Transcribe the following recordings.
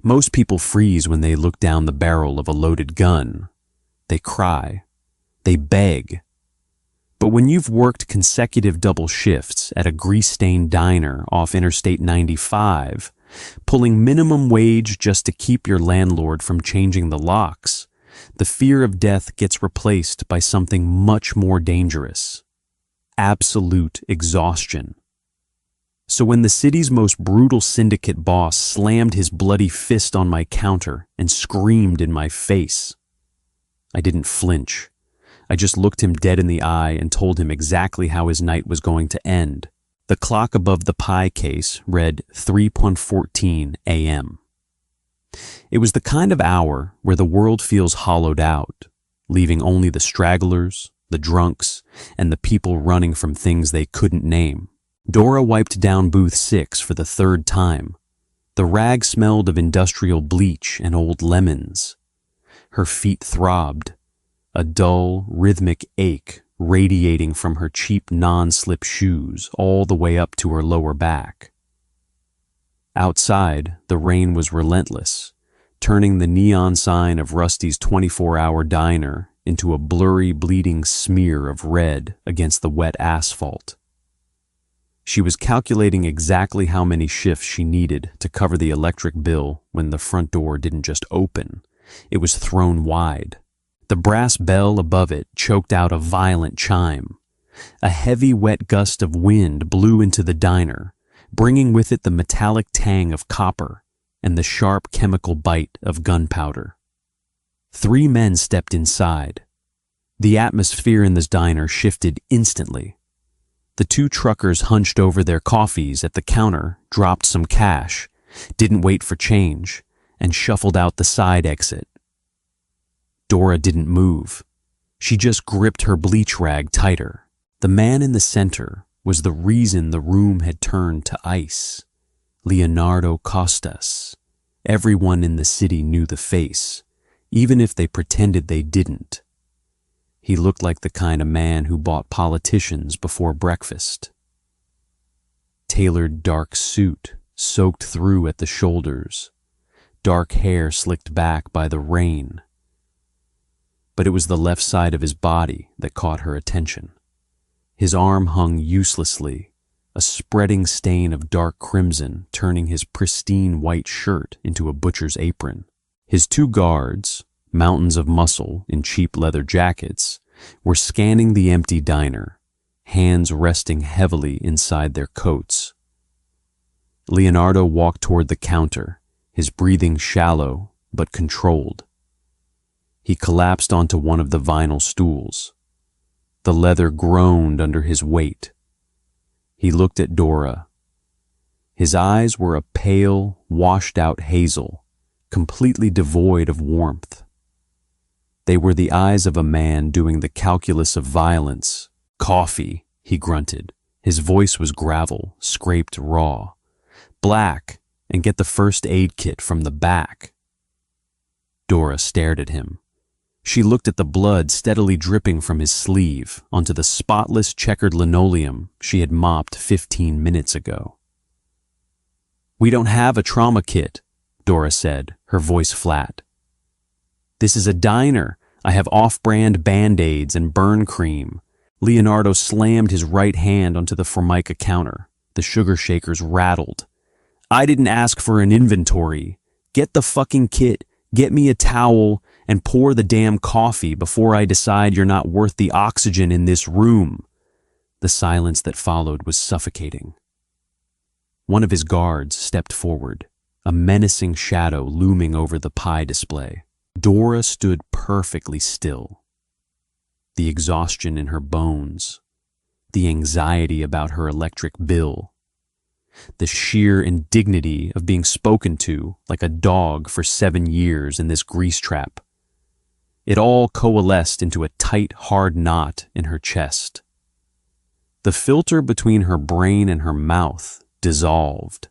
Most people freeze when they look down the barrel of a loaded gun. They cry. They beg. But when you've worked consecutive double shifts at a grease-stained diner off Interstate 95, pulling minimum wage just to keep your landlord from changing the locks, the fear of death gets replaced by something much more dangerous: absolute exhaustion. So when the city's most brutal syndicate boss slammed his bloody fist on my counter and screamed in my face, I didn't flinch. I just looked him dead in the eye and told him exactly how his night was going to end. The clock above the pie case read 3:14 a.m. It was the kind of hour where the world feels hollowed out, leaving only the stragglers, the drunks, and the people running from things they couldn't name. Dora wiped down booth 6 for the third time. The rag smelled of industrial bleach and old lemons. Her feet throbbed, a dull, rhythmic ache radiating from her cheap non-slip shoes all the way up to her lower back. Outside, the rain was relentless, turning the neon sign of Rusty's 24-hour diner into a blurry, bleeding smear of red against the wet asphalt. She was calculating exactly how many shifts she needed to cover the electric bill when the front door didn't just open, it was thrown wide. The brass bell above it choked out a violent chime. A heavy, wet gust of wind blew into the diner, bringing with it the metallic tang of copper and the sharp chemical bite of gunpowder. 3 men stepped inside. The atmosphere in this diner shifted instantly. The 2 truckers hunched over their coffees at the counter, dropped some cash, didn't wait for change, and shuffled out the side exit. Dora didn't move. She just gripped her bleach rag tighter. The man in the center was the reason the room had turned to ice. Leonardo Costas. Everyone in the city knew the face, even if they pretended they didn't. He looked like the kind of man who bought politicians before breakfast. Tailored dark suit, soaked through at the shoulders, dark hair slicked back by the rain. But it was the left side of his body that caught her attention. His arm hung uselessly, a spreading stain of dark crimson turning his pristine white shirt into a butcher's apron. His 2 guards, mountains of muscle in cheap leather jackets, were scanning the empty diner, hands resting heavily inside their coats. Leonardo walked toward the counter, his breathing shallow but controlled. He collapsed onto one of the vinyl stools. The leather groaned under his weight. He looked at Dora. His eyes were a pale, washed-out hazel, completely devoid of warmth. They were the eyes of a man doing the calculus of violence. "Coffee," he grunted. His voice was gravel, scraped raw. "Black, and get the first aid kit from the back." Dora stared at him. She looked at the blood steadily dripping from his sleeve onto the spotless checkered linoleum she had mopped 15 minutes ago. "We don't have a trauma kit," Dora said, her voice flat. "This is a diner. I have off-brand Band-Aids and burn cream." Leonardo slammed his right hand onto the Formica counter. The sugar shakers rattled. "I didn't ask for an inventory. Get the fucking kit, get me a towel, and pour the damn coffee before I decide you're not worth the oxygen in this room." The silence that followed was suffocating. One of his guards stepped forward, a menacing shadow looming over the pie display. Dora stood perfectly still. The exhaustion in her bones, the anxiety about her electric bill, the sheer indignity of being spoken to like a dog for 7 years in this grease trap. It all coalesced into a tight, hard knot in her chest. The filter between her brain and her mouth dissolved.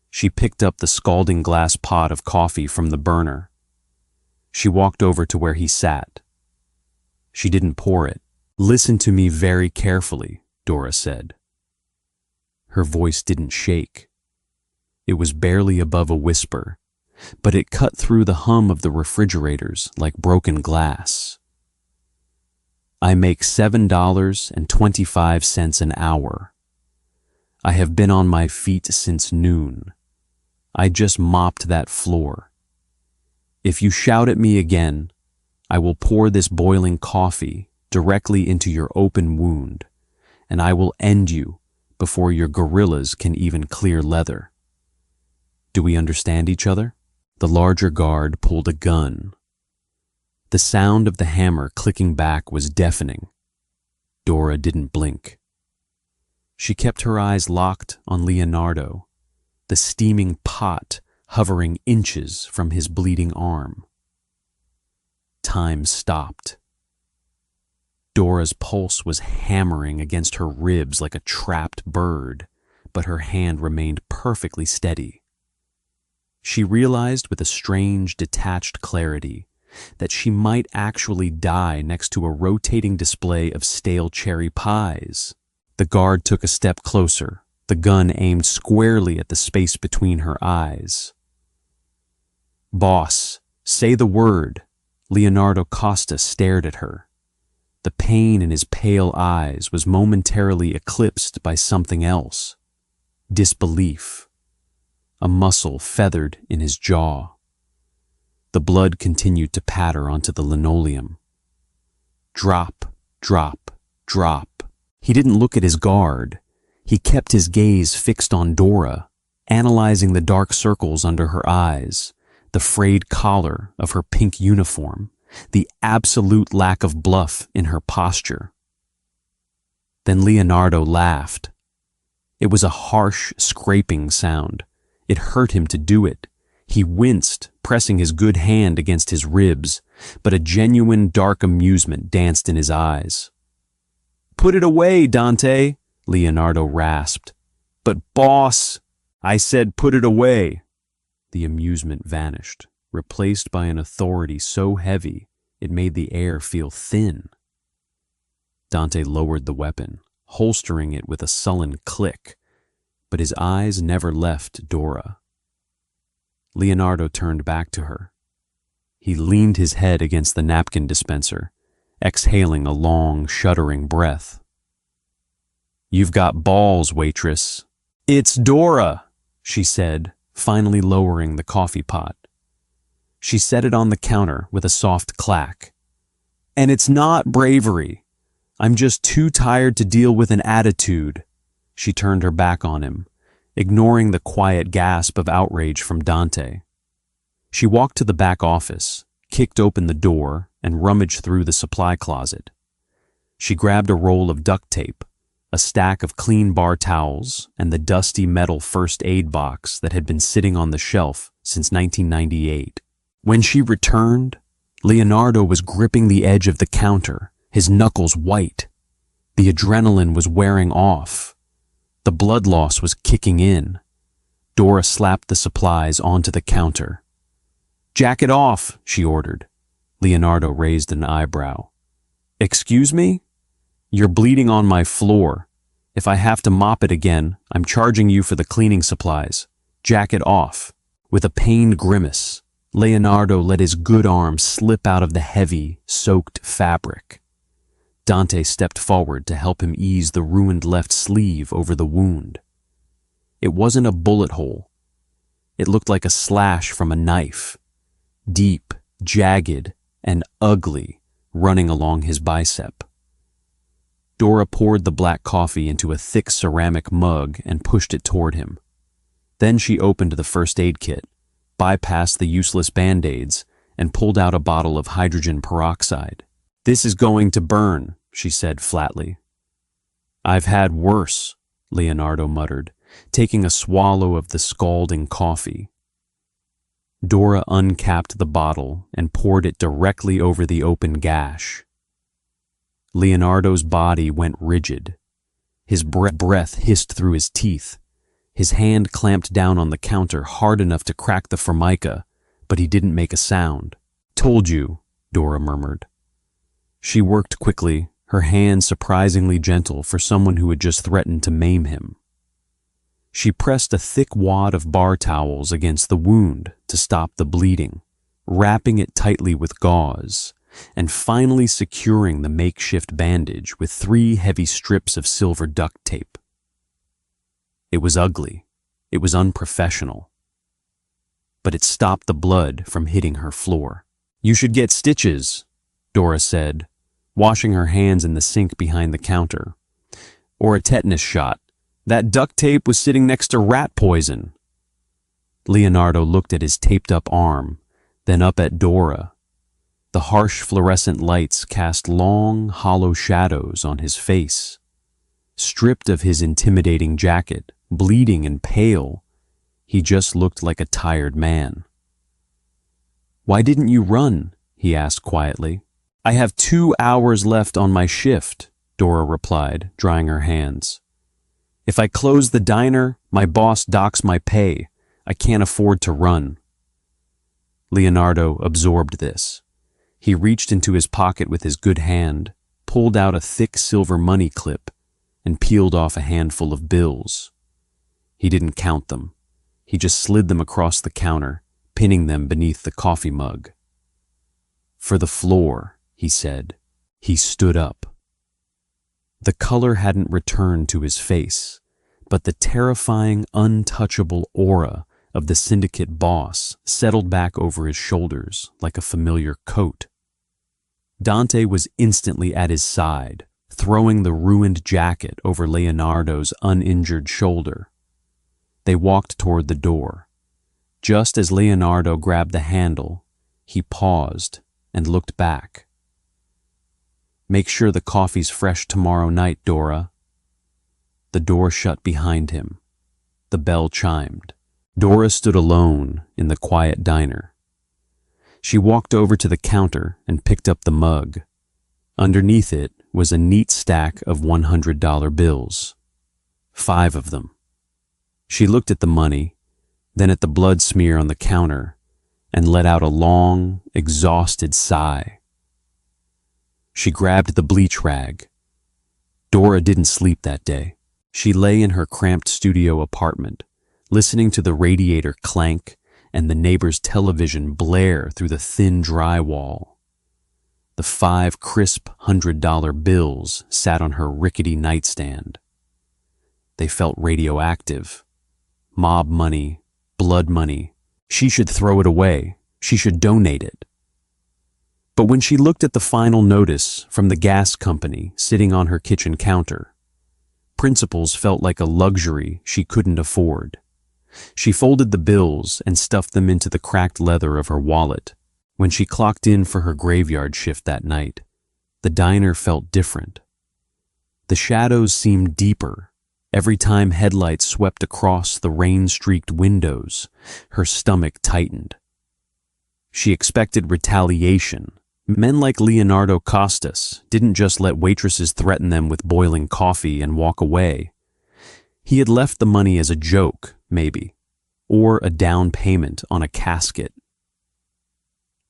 She picked up the scalding glass pot of coffee from the burner. She walked over to where he sat. She didn't pour it. "Listen to me very carefully," Dora said. Her voice didn't shake. It was barely above a whisper, but it cut through the hum of the refrigerators like broken glass. I make $7.25 an hour. I have been on my feet since noon. I just mopped that floor. If you shout at me again, I will pour this boiling coffee directly into your open wound, and I will end you before your gorillas can even clear leather. Do we understand each other? The larger guard pulled a gun. The sound of the hammer clicking back was deafening. Dora didn't blink. She kept her eyes locked on Leonardo, the steaming pot hovering inches from his bleeding arm. Time stopped. Dora's pulse was hammering against her ribs like a trapped bird, but her hand remained perfectly steady. She realized with a strange, detached clarity that she might actually die next to a rotating display of stale cherry pies. The guard took a step closer, the gun aimed squarely at the space between her eyes. "Boss, say the word." Leonardo Costa stared at her. The pain in his pale eyes was momentarily eclipsed by something else. Disbelief. A muscle feathered in his jaw. The blood continued to patter onto the linoleum. Drop, drop, drop. He didn't look at his guard. He kept his gaze fixed on Dora, analyzing the dark circles under her eyes, the frayed collar of her pink uniform, the absolute lack of bluff in her posture. Then Leonardo laughed. It was a harsh, scraping sound. It hurt him to do it. He winced, pressing his good hand against his ribs, but a genuine dark amusement danced in his eyes. "Put it away, Dante," Leonardo rasped. "But boss," "I said put it away." The amusement vanished, replaced by an authority so heavy it made the air feel thin. Dante lowered the weapon, holstering it with a sullen click, but his eyes never left Dora. Leonardo turned back to her. He leaned his head against the napkin dispenser, exhaling a long, shuddering breath. "You've got balls, waitress." "It's Dora," she said, finally lowering the coffee pot. She set it on the counter with a soft clack. "And it's not bravery. I'm just too tired to deal with an attitude." She turned her back on him, ignoring the quiet gasp of outrage from Dante. She walked to the back office, kicked open the door, and rummaged through the supply closet. She grabbed a roll of duct tape, a stack of clean bar towels, and the dusty metal first aid box that had been sitting on the shelf since 1998. When she returned, Leonardo was gripping the edge of the counter, his knuckles white. The adrenaline was wearing off. The blood loss was kicking in. Dora slapped the supplies onto the counter. "Jack it off," she ordered. Leonardo raised an eyebrow. "Excuse me? You're bleeding on my floor. If I have to mop it again, I'm charging you for the cleaning supplies. Jack it off." With a pained grimace, Leonardo let his good arm slip out of the heavy, soaked fabric. Dante stepped forward to help him ease the ruined left sleeve over the wound. It wasn't a bullet hole. It looked like a slash from a knife, deep, jagged, and ugly, running along his bicep. Dora poured the black coffee into a thick ceramic mug and pushed it toward him. Then she opened the first aid kit, bypassed the useless Band-Aids, and pulled out a bottle of hydrogen peroxide. "This is going to burn," she said flatly. "I've had worse," Leonardo muttered, taking a swallow of the scalding coffee. Dora uncapped the bottle and poured it directly over the open gash. Leonardo's body went rigid. His breath hissed through his teeth. His hand clamped down on the counter hard enough to crack the formica, but he didn't make a sound. "Told you," Dora murmured. She worked quickly, her hand surprisingly gentle for someone who had just threatened to maim him. She pressed a thick wad of bar towels against the wound to stop the bleeding, wrapping it tightly with gauze, and finally securing the makeshift bandage with 3 heavy strips of silver duct tape. It was ugly. It was unprofessional. But it stopped the blood from hitting her floor. "You should get stitches," Dora said, washing her hands in the sink behind the counter. "Or a tetanus shot. That duct tape was sitting next to rat poison." Leonardo looked at his taped-up arm, then up at Dora. The harsh fluorescent lights cast long, hollow shadows on his face. Stripped of his intimidating jacket, bleeding and pale, he just looked like a tired man. "Why didn't you run?" he asked quietly. "I have 2 hours left on my shift," Dora replied, drying her hands. "If I close the diner, my boss docks my pay. I can't afford to run." Leonardo absorbed this. He reached into his pocket with his good hand, pulled out a thick silver money clip, and peeled off a handful of bills. He didn't count them. He just slid them across the counter, pinning them beneath the coffee mug. "For the floor," he said. He stood up. The color hadn't returned to his face, but the terrifying, untouchable aura of the syndicate boss settled back over his shoulders like a familiar coat. Dante was instantly at his side, throwing the ruined jacket over Leonardo's uninjured shoulder. They walked toward the door. Just as Leonardo grabbed the handle, he paused and looked back. "Make sure the coffee's fresh tomorrow night, Dora." The door shut behind him. The bell chimed. Dora stood alone in the quiet diner. She walked over to the counter and picked up the mug. Underneath it was a neat stack of $100 bills. 5 of them. She looked at the money, then at the blood smear on the counter, and let out a long, exhausted sigh. She grabbed the bleach rag. Dora didn't sleep that day. She lay in her cramped studio apartment, listening to the radiator clank and the neighbor's television blare through the thin drywall. The 5 crisp $100 bills sat on her rickety nightstand. They felt radioactive. Mob money, blood money. She should throw it away. She should donate it. But when she looked at the final notice from the gas company sitting on her kitchen counter, principles felt like a luxury she couldn't afford. She folded the bills and stuffed them into the cracked leather of her wallet. When she clocked in for her graveyard shift that night, the diner felt different. The shadows seemed deeper. Every time headlights swept across the rain-streaked windows, her stomach tightened. She expected retaliation. Men like Leonardo Costas didn't just let waitresses threaten them with boiling coffee and walk away. He had left the money as a joke, maybe, or a down payment on a casket.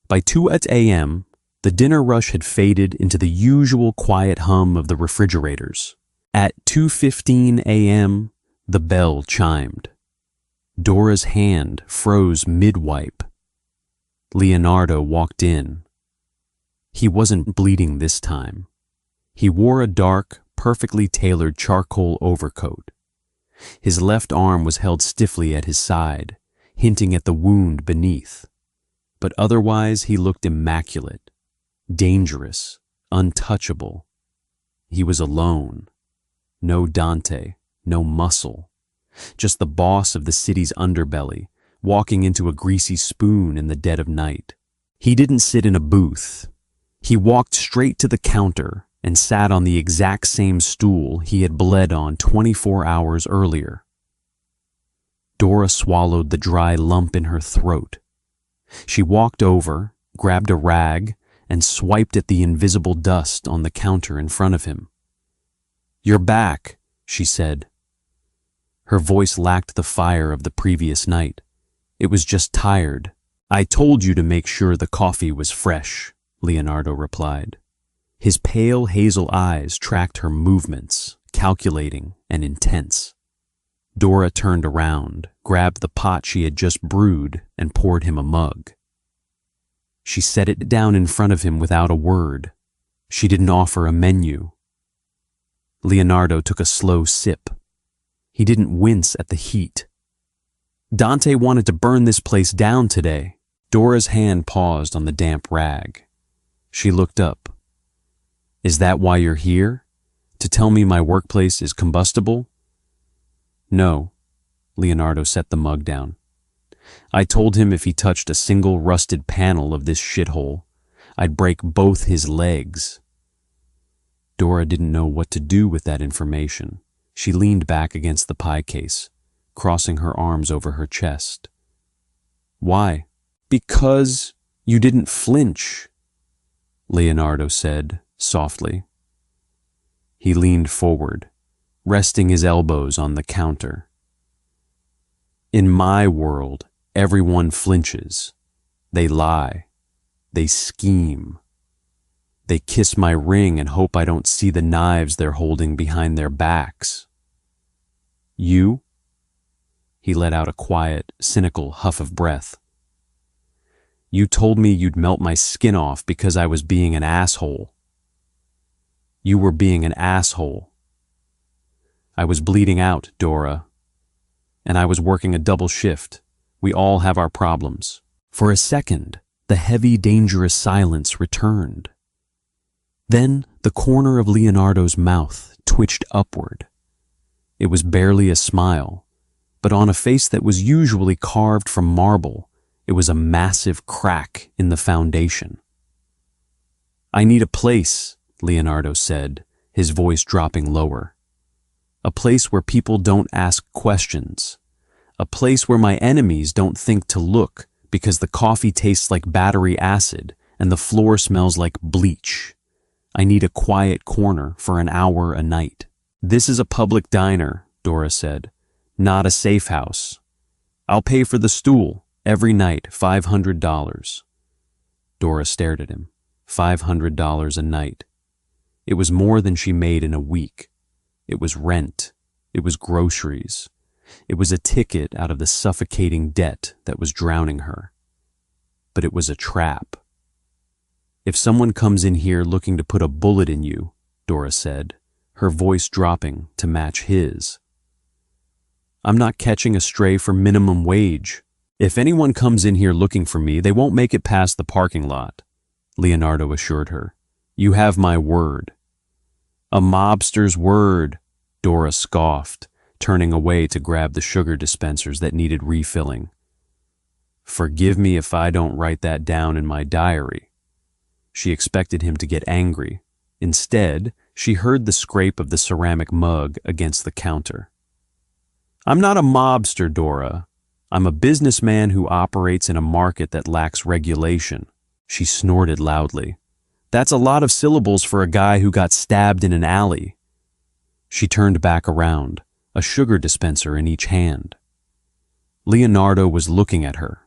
By 2 a.m., the dinner rush had faded into the usual quiet hum of the refrigerators. At 2:15 a.m., the bell chimed. Dora's hand froze mid-wipe. Leonardo walked in. He wasn't bleeding this time. He wore a dark, perfectly tailored charcoal overcoat. His left arm was held stiffly at his side, hinting at the wound beneath. But otherwise he looked immaculate, dangerous, untouchable. He was alone. No Dante, no muscle. Just the boss of the city's underbelly, walking into a greasy spoon in the dead of night. He didn't sit in a booth. He walked straight to the counter and sat on the exact same stool he had bled on 24 hours earlier. Dora swallowed the dry lump in her throat. She walked over, grabbed a rag, and swiped at the invisible dust on the counter in front of him. "You're back," she said. Her voice lacked the fire of the previous night. It was just tired. "I told you to make sure the coffee was fresh," Leonardo replied. His pale hazel eyes tracked her movements, calculating and intense. Dora turned around, grabbed the pot she had just brewed, and poured him a mug. She set it down in front of him without a word. She didn't offer a menu. Leonardo took a slow sip. He didn't wince at the heat. Dante wanted to burn this place down today. Dora's hand paused on the damp rag. She looked up. Is that why you're here? To tell me my workplace is combustible? No. Leonardo set the mug down. I told him if he touched a single rusted panel of this shithole, I'd break both his legs. Dora didn't know what to do with that information. She leaned back against the pie case, crossing her arms over her chest. Why? Because you didn't flinch, Leonardo said softly. He leaned forward, resting his elbows on the counter. In my world, everyone flinches. They lie. They scheme. They kiss my ring and hope I don't see the knives they're holding behind their backs. You? He let out a quiet, cynical huff of breath. You told me you'd melt my skin off because I was being an asshole. You were being an asshole. I was bleeding out, Dora. And I was working a double shift. We all have our problems. For a second, the heavy, dangerous silence returned. Then the corner of Leonardo's mouth twitched upward. It was barely a smile, but on a face that was usually carved from marble, it was a massive crack in the foundation. I need a place, Leonardo said, his voice dropping lower. A place where people don't ask questions. A place where my enemies don't think to look because the coffee tastes like battery acid and the floor smells like bleach. I need a quiet corner for an hour a night. This is a public diner, Dora said, not a safe house. I'll pay for the stool every night, $500. Dora stared at him. $500 a night. It was more than she made in a week. It was rent. It was groceries. It was a ticket out of the suffocating debt that was drowning her. But it was a trap. If someone comes in here looking to put a bullet in you, Dora said, her voice dropping to match his. I'm not catching a stray for minimum wage. If anyone comes in here looking for me, they won't make it past the parking lot, Leonardo assured her. You have my word. A mobster's word, Dora scoffed, turning away to grab the sugar dispensers that needed refilling. Forgive me if I don't write that down in my diary. She expected him to get angry. Instead, she heard the scrape of the ceramic mug against the counter. I'm not a mobster, Dora. I'm a businessman who operates in a market that lacks regulation. She snorted loudly. That's a lot of syllables for a guy who got stabbed in an alley. She turned back around, a sugar dispenser in each hand. Leonardo was looking at her.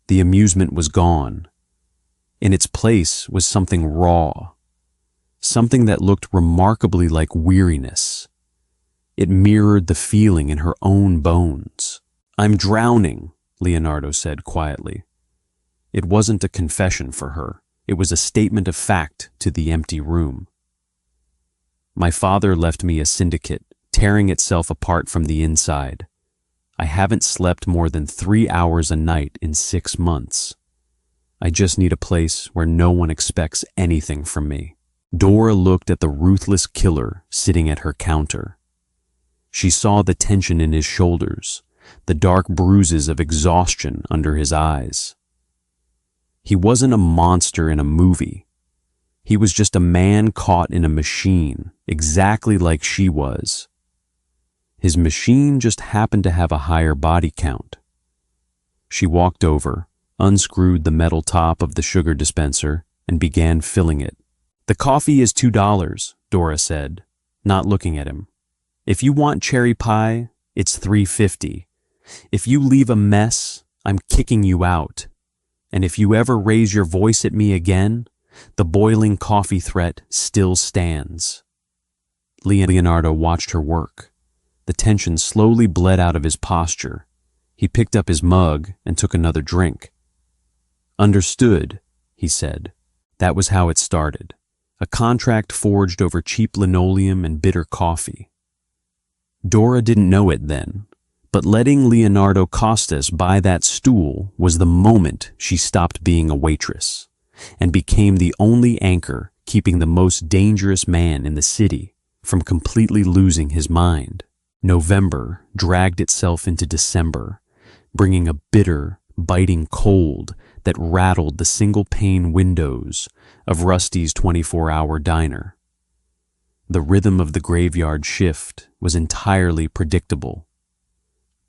The amusement was gone. In its place was something raw, something that looked remarkably like weariness. It mirrored the feeling in her own bones. I'm drowning, Leonardo said quietly. It wasn't a confession for her. It was a statement of fact to the empty room. My father left me a syndicate, tearing itself apart from the inside. I haven't slept more than 3 hours a night in 6 months. I just need a place where no one expects anything from me. Dora looked at the ruthless killer sitting at her counter. She saw the tension in his shoulders, the dark bruises of exhaustion under his eyes. He wasn't a monster in a movie. He was just a man caught in a machine, exactly like she was. His machine just happened to have a higher body count. She walked over, unscrewed the metal top of the sugar dispenser, and began filling it. The coffee is $2, Dora said, not looking at him. If you want cherry pie, it's $3.50. If you leave a mess, I'm kicking you out. And if you ever raise your voice at me again, the boiling coffee threat still stands. Leonardo watched her work. The tension slowly bled out of his posture. He picked up his mug and took another drink. "Understood," he said. That was how it started. A contract forged over cheap linoleum and bitter coffee. Dora didn't know it then, but letting Leonardo Costas buy that stool was the moment she stopped being a waitress and became the only anchor keeping the most dangerous man in the city from completely losing his mind. November dragged itself into December, bringing a bitter, biting cold that rattled the single-pane windows of Rusty's 24-hour diner. The rhythm of the graveyard shift was entirely predictable.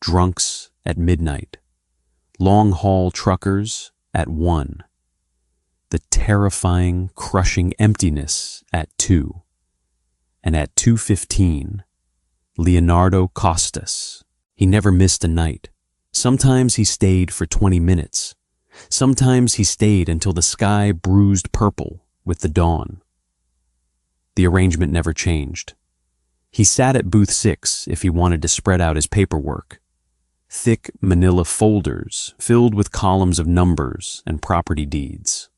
Drunks at midnight, long-haul truckers at 1, the terrifying, crushing emptiness at 2, and at 2:15, Leonardo Costas. He never missed a night. Sometimes he stayed for 20 minutes. Sometimes he stayed until the sky bruised purple with the dawn. The arrangement never changed. He sat at booth 6 if he wanted to spread out his paperwork. Thick manila folders filled with columns of numbers and property deeds.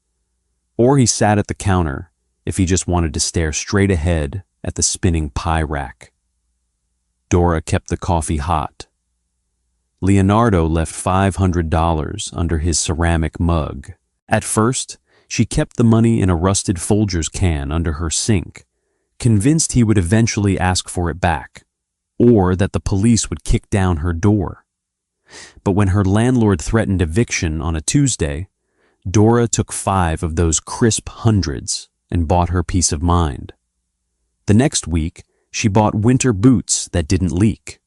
Or he sat at the counter if he just wanted to stare straight ahead at the spinning pie rack. Dora kept the coffee hot. Leonardo left $500 under his ceramic mug. At first, she kept the money in a rusted Folgers can under her sink, convinced he would eventually ask for it back, or that the police would kick down her door. But when her landlord threatened eviction on a Tuesday, Dora took 5 of those crisp hundreds and bought her peace of mind. The next week, she bought winter boots that didn't leak.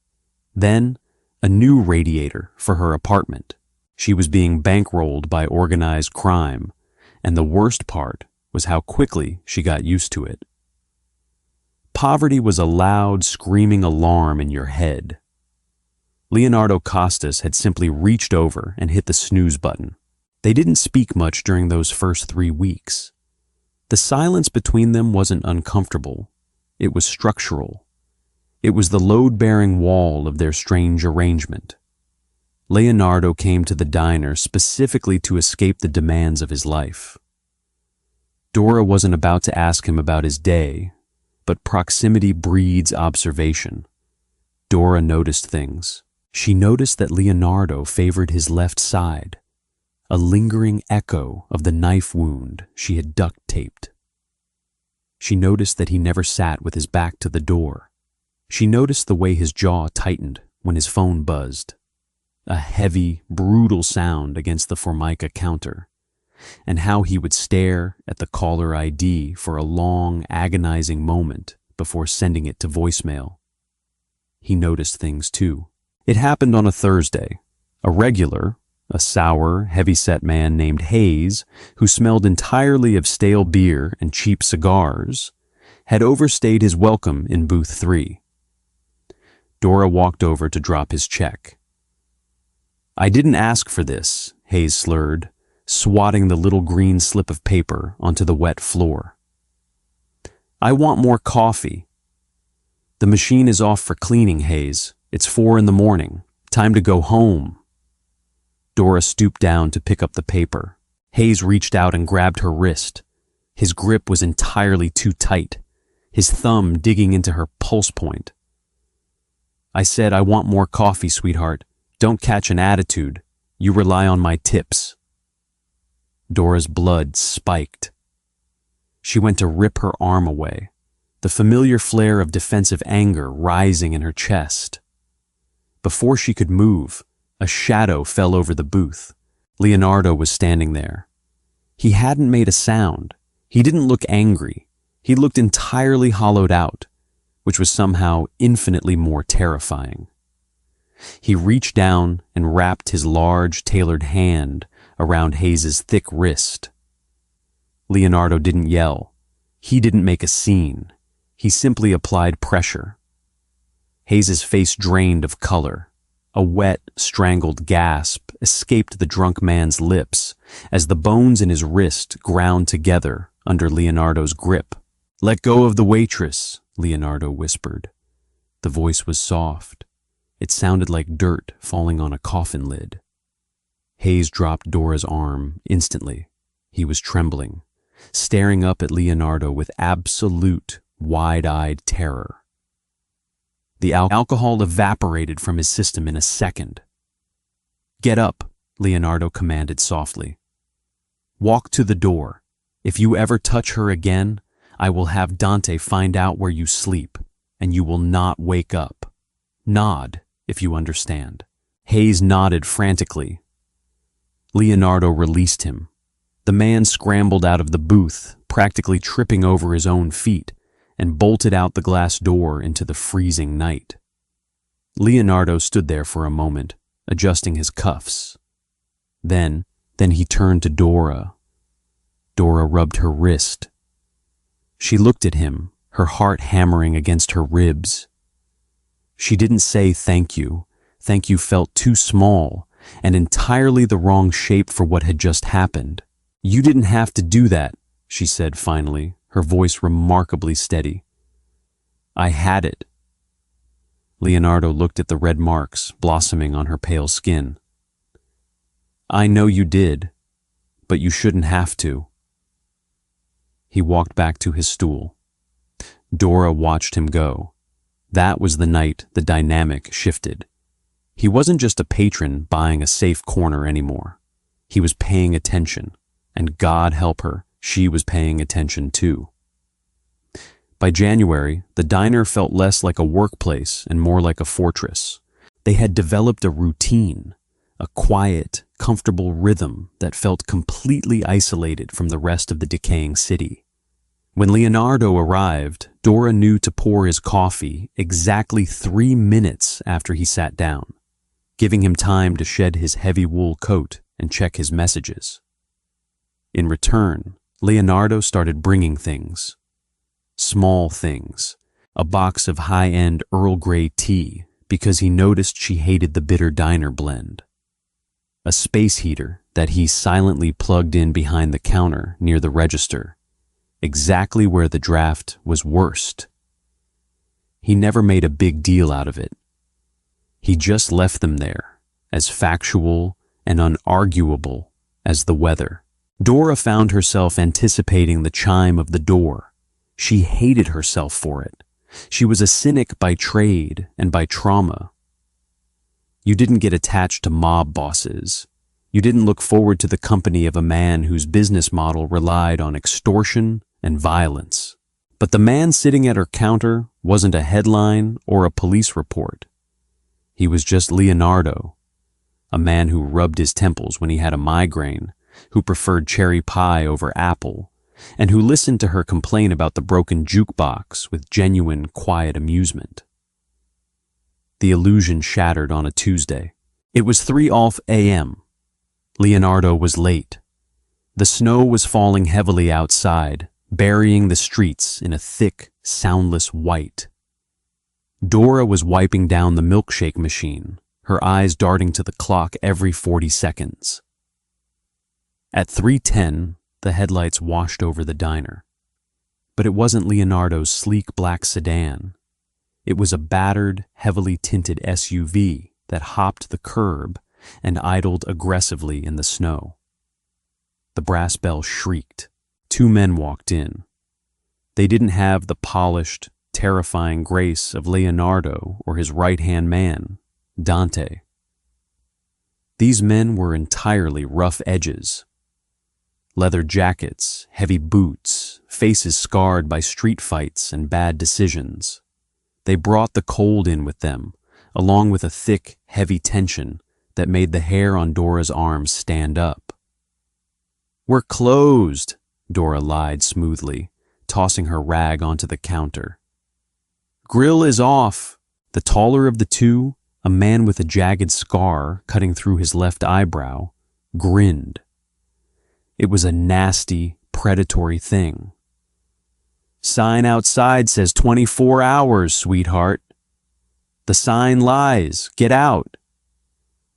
Then, a new radiator for her apartment. She was being bankrolled by organized crime, and the worst part was how quickly she got used to it. Poverty was a loud, screaming alarm in your head. Leonardo Costas had simply reached over and hit the snooze button. They didn't speak much during those first 3 weeks. The silence between them wasn't uncomfortable. It was structural. It was the load-bearing wall of their strange arrangement. Leonardo came to the diner specifically to escape the demands of his life. Dora wasn't about to ask him about his day, but proximity breeds observation. Dora noticed things. She noticed that Leonardo favored his left side, a lingering echo of the knife wound she had duct-taped. She noticed that he never sat with his back to the door. She noticed the way his jaw tightened when his phone buzzed, a heavy, brutal sound against the Formica counter, and how he would stare at the caller ID for a long, agonizing moment before sending it to voicemail. He noticed things too. It happened on a Thursday. A regular, a sour, heavy-set man named Hayes, who smelled entirely of stale beer and cheap cigars, had overstayed his welcome in booth 3. Dora walked over to drop his check. "I didn't ask for this," Hayes slurred, swatting the little green slip of paper onto the wet floor. "I want more coffee." "The machine is off for cleaning, Hayes. It's 4 in the morning. Time to go home." Dora stooped down to pick up the paper. Hayes reached out and grabbed her wrist. His grip was entirely too tight, his thumb digging into her pulse point. "I said I want more coffee, sweetheart. Don't catch an attitude. You rely on my tips." Dora's blood spiked. She went to rip her arm away, the familiar flare of defensive anger rising in her chest. Before she could move, a shadow fell over the booth. Leonardo was standing there. He hadn't made a sound. He didn't look angry. He looked entirely hollowed out, which was somehow infinitely more terrifying. He reached down and wrapped his large, tailored hand around Hayes's thick wrist. Leonardo didn't yell. He didn't make a scene. He simply applied pressure. Hayes's face drained of color. A wet, strangled gasp escaped the drunk man's lips as the bones in his wrist ground together under Leonardo's grip. "Let go of the waitress," Leonardo whispered. The voice was soft. It sounded like dirt falling on a coffin lid. Hayes dropped Dora's arm instantly. He was trembling, staring up at Leonardo with absolute, wide-eyed terror. The alcohol evaporated from his system in a second. "Get up," Leonardo commanded softly. "Walk to the door. If you ever touch her again, I will have Dante find out where you sleep, and you will not wake up. Nod, if you understand." Hayes nodded frantically. Leonardo released him. The man scrambled out of the booth, practically tripping over his own feet, and bolted out the glass door into the freezing night. Leonardo stood there for a moment, adjusting his cuffs. Then he turned to Dora. Dora rubbed her wrist. She looked at him, her heart hammering against her ribs. She didn't say thank you. Thank you felt too small and entirely the wrong shape for what had just happened. "You didn't have to do that," she said finally, her voice remarkably steady. "I had it." Leonardo looked at the red marks blossoming on her pale skin. "I know you did, but you shouldn't have to." He walked back to his stool. Dora watched him go. That was the night the dynamic shifted. He wasn't just a patron buying a safe corner anymore. He was paying attention, and God help her, she was paying attention too. By January, the diner felt less like a workplace and more like a fortress. They had developed a routine, a quiet, comfortable rhythm that felt completely isolated from the rest of the decaying city. When Leonardo arrived, Dora knew to pour his coffee exactly 3 minutes after he sat down, giving him time to shed his heavy wool coat and check his messages. In return, Leonardo started bringing things. Small things. A box of high-end Earl Grey tea because he noticed she hated the bitter diner blend. A space heater that he silently plugged in behind the counter near the register, exactly where the draft was worst. He never made a big deal out of it. He just left them there, as factual and unarguable as the weather. Dora found herself anticipating the chime of the door. She hated herself for it. She was a cynic by trade and by trauma. You didn't get attached to mob bosses. You didn't look forward to the company of a man whose business model relied on extortion and violence. But the man sitting at her counter wasn't a headline or a police report. He was just Leonardo, a man who rubbed his temples when he had a migraine, who preferred cherry pie over apple, and who listened to her complain about the broken jukebox with genuine, quiet amusement. The illusion shattered on a Tuesday. It was 3:00 a.m. Leonardo was late. The snow was falling heavily outside, burying the streets in a thick, soundless white. Dora was wiping down the milkshake machine, her eyes darting to the clock every 40 seconds. At 3:10, the headlights washed over the diner. But it wasn't Leonardo's sleek black sedan. It was a battered, heavily tinted SUV that hopped the curb and idled aggressively in the snow. The brass bell shrieked. 2 men walked in. They didn't have the polished, terrifying grace of Leonardo or his right-hand man, Dante. These men were entirely rough edges. Leather jackets, heavy boots, faces scarred by street fights and bad decisions. They brought the cold in with them, along with a thick, heavy tension that made the hair on Dora's arms stand up. "We're closed," Dora lied smoothly, tossing her rag onto the counter. "Grill is off." The taller of the two, a man with a jagged scar cutting through his left eyebrow, grinned. It was a nasty, predatory thing. "Sign outside says 24 hours, sweetheart." "The sign lies. Get out."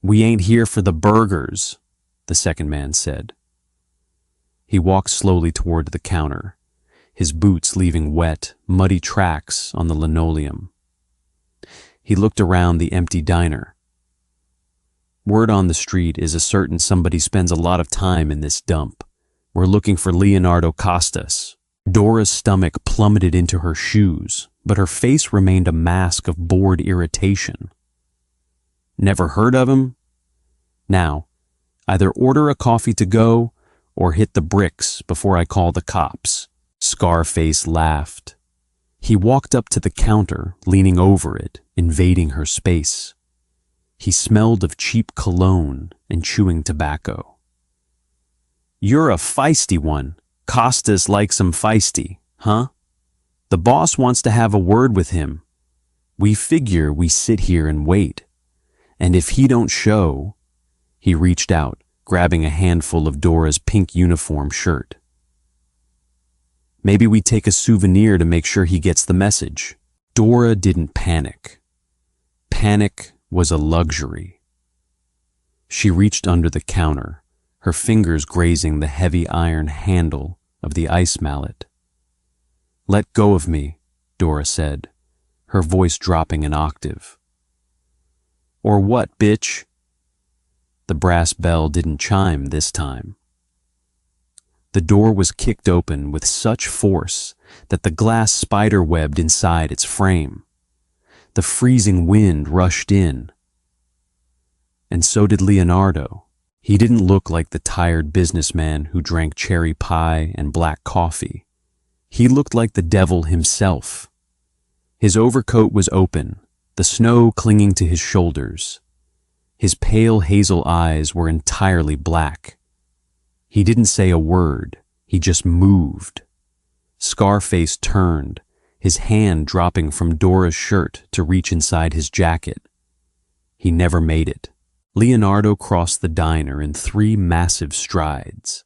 "We ain't here for the burgers," the second man said. He walked slowly toward the counter, his boots leaving wet, muddy tracks on the linoleum. He looked around the empty diner. Word on the street is a certain somebody spends a lot of time in this dump. We're looking for Leonardo Costas. Dora's stomach plummeted into her shoes, but her face remained a mask of bored irritation. Never heard of him? Now, either order a coffee to go or hit the bricks before I call the cops. Scarface laughed. He walked up to the counter, leaning over it, invading her space. He smelled of cheap cologne and chewing tobacco. You're a feisty one. Costas likes him feisty, huh? The boss wants to have a word with him. We figure we sit here and wait. And if he don't show... He reached out, grabbing a handful of Dora's pink uniform shirt. Maybe we take a souvenir to make sure he gets the message. Dora didn't panic. Panic was a luxury. She reached under the counter, her fingers grazing the heavy iron handle of the ice mallet. Let go of me, Dora said, her voice dropping an octave. Or what, bitch? The brass bell didn't chime this time. The door was kicked open with such force that the glass spider-webbed inside its frame. The freezing wind rushed in. And so did Leonardo. He didn't look like the tired businessman who drank cherry pie and black coffee. He looked like the devil himself. His overcoat was open, the snow clinging to his shoulders. His pale hazel eyes were entirely black. He didn't say a word, he just moved. Scarface turned, his hand dropping from Dora's shirt to reach inside his jacket. He never made it. Leonardo crossed the diner in 3 massive strides.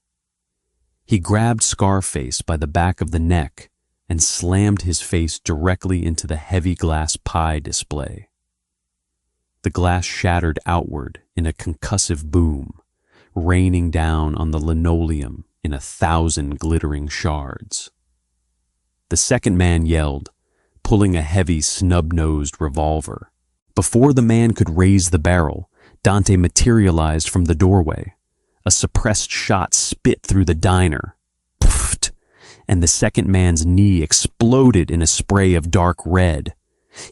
He grabbed Scarface by the back of the neck and slammed his face directly into the heavy glass pie display. The glass shattered outward in a concussive boom, raining down on the linoleum in 1,000 glittering shards. The second man yelled, pulling a heavy snub-nosed revolver. Before the man could raise the barrel, Dante materialized from the doorway. A suppressed shot spit through the diner. Pfft! And the second man's knee exploded in a spray of dark red.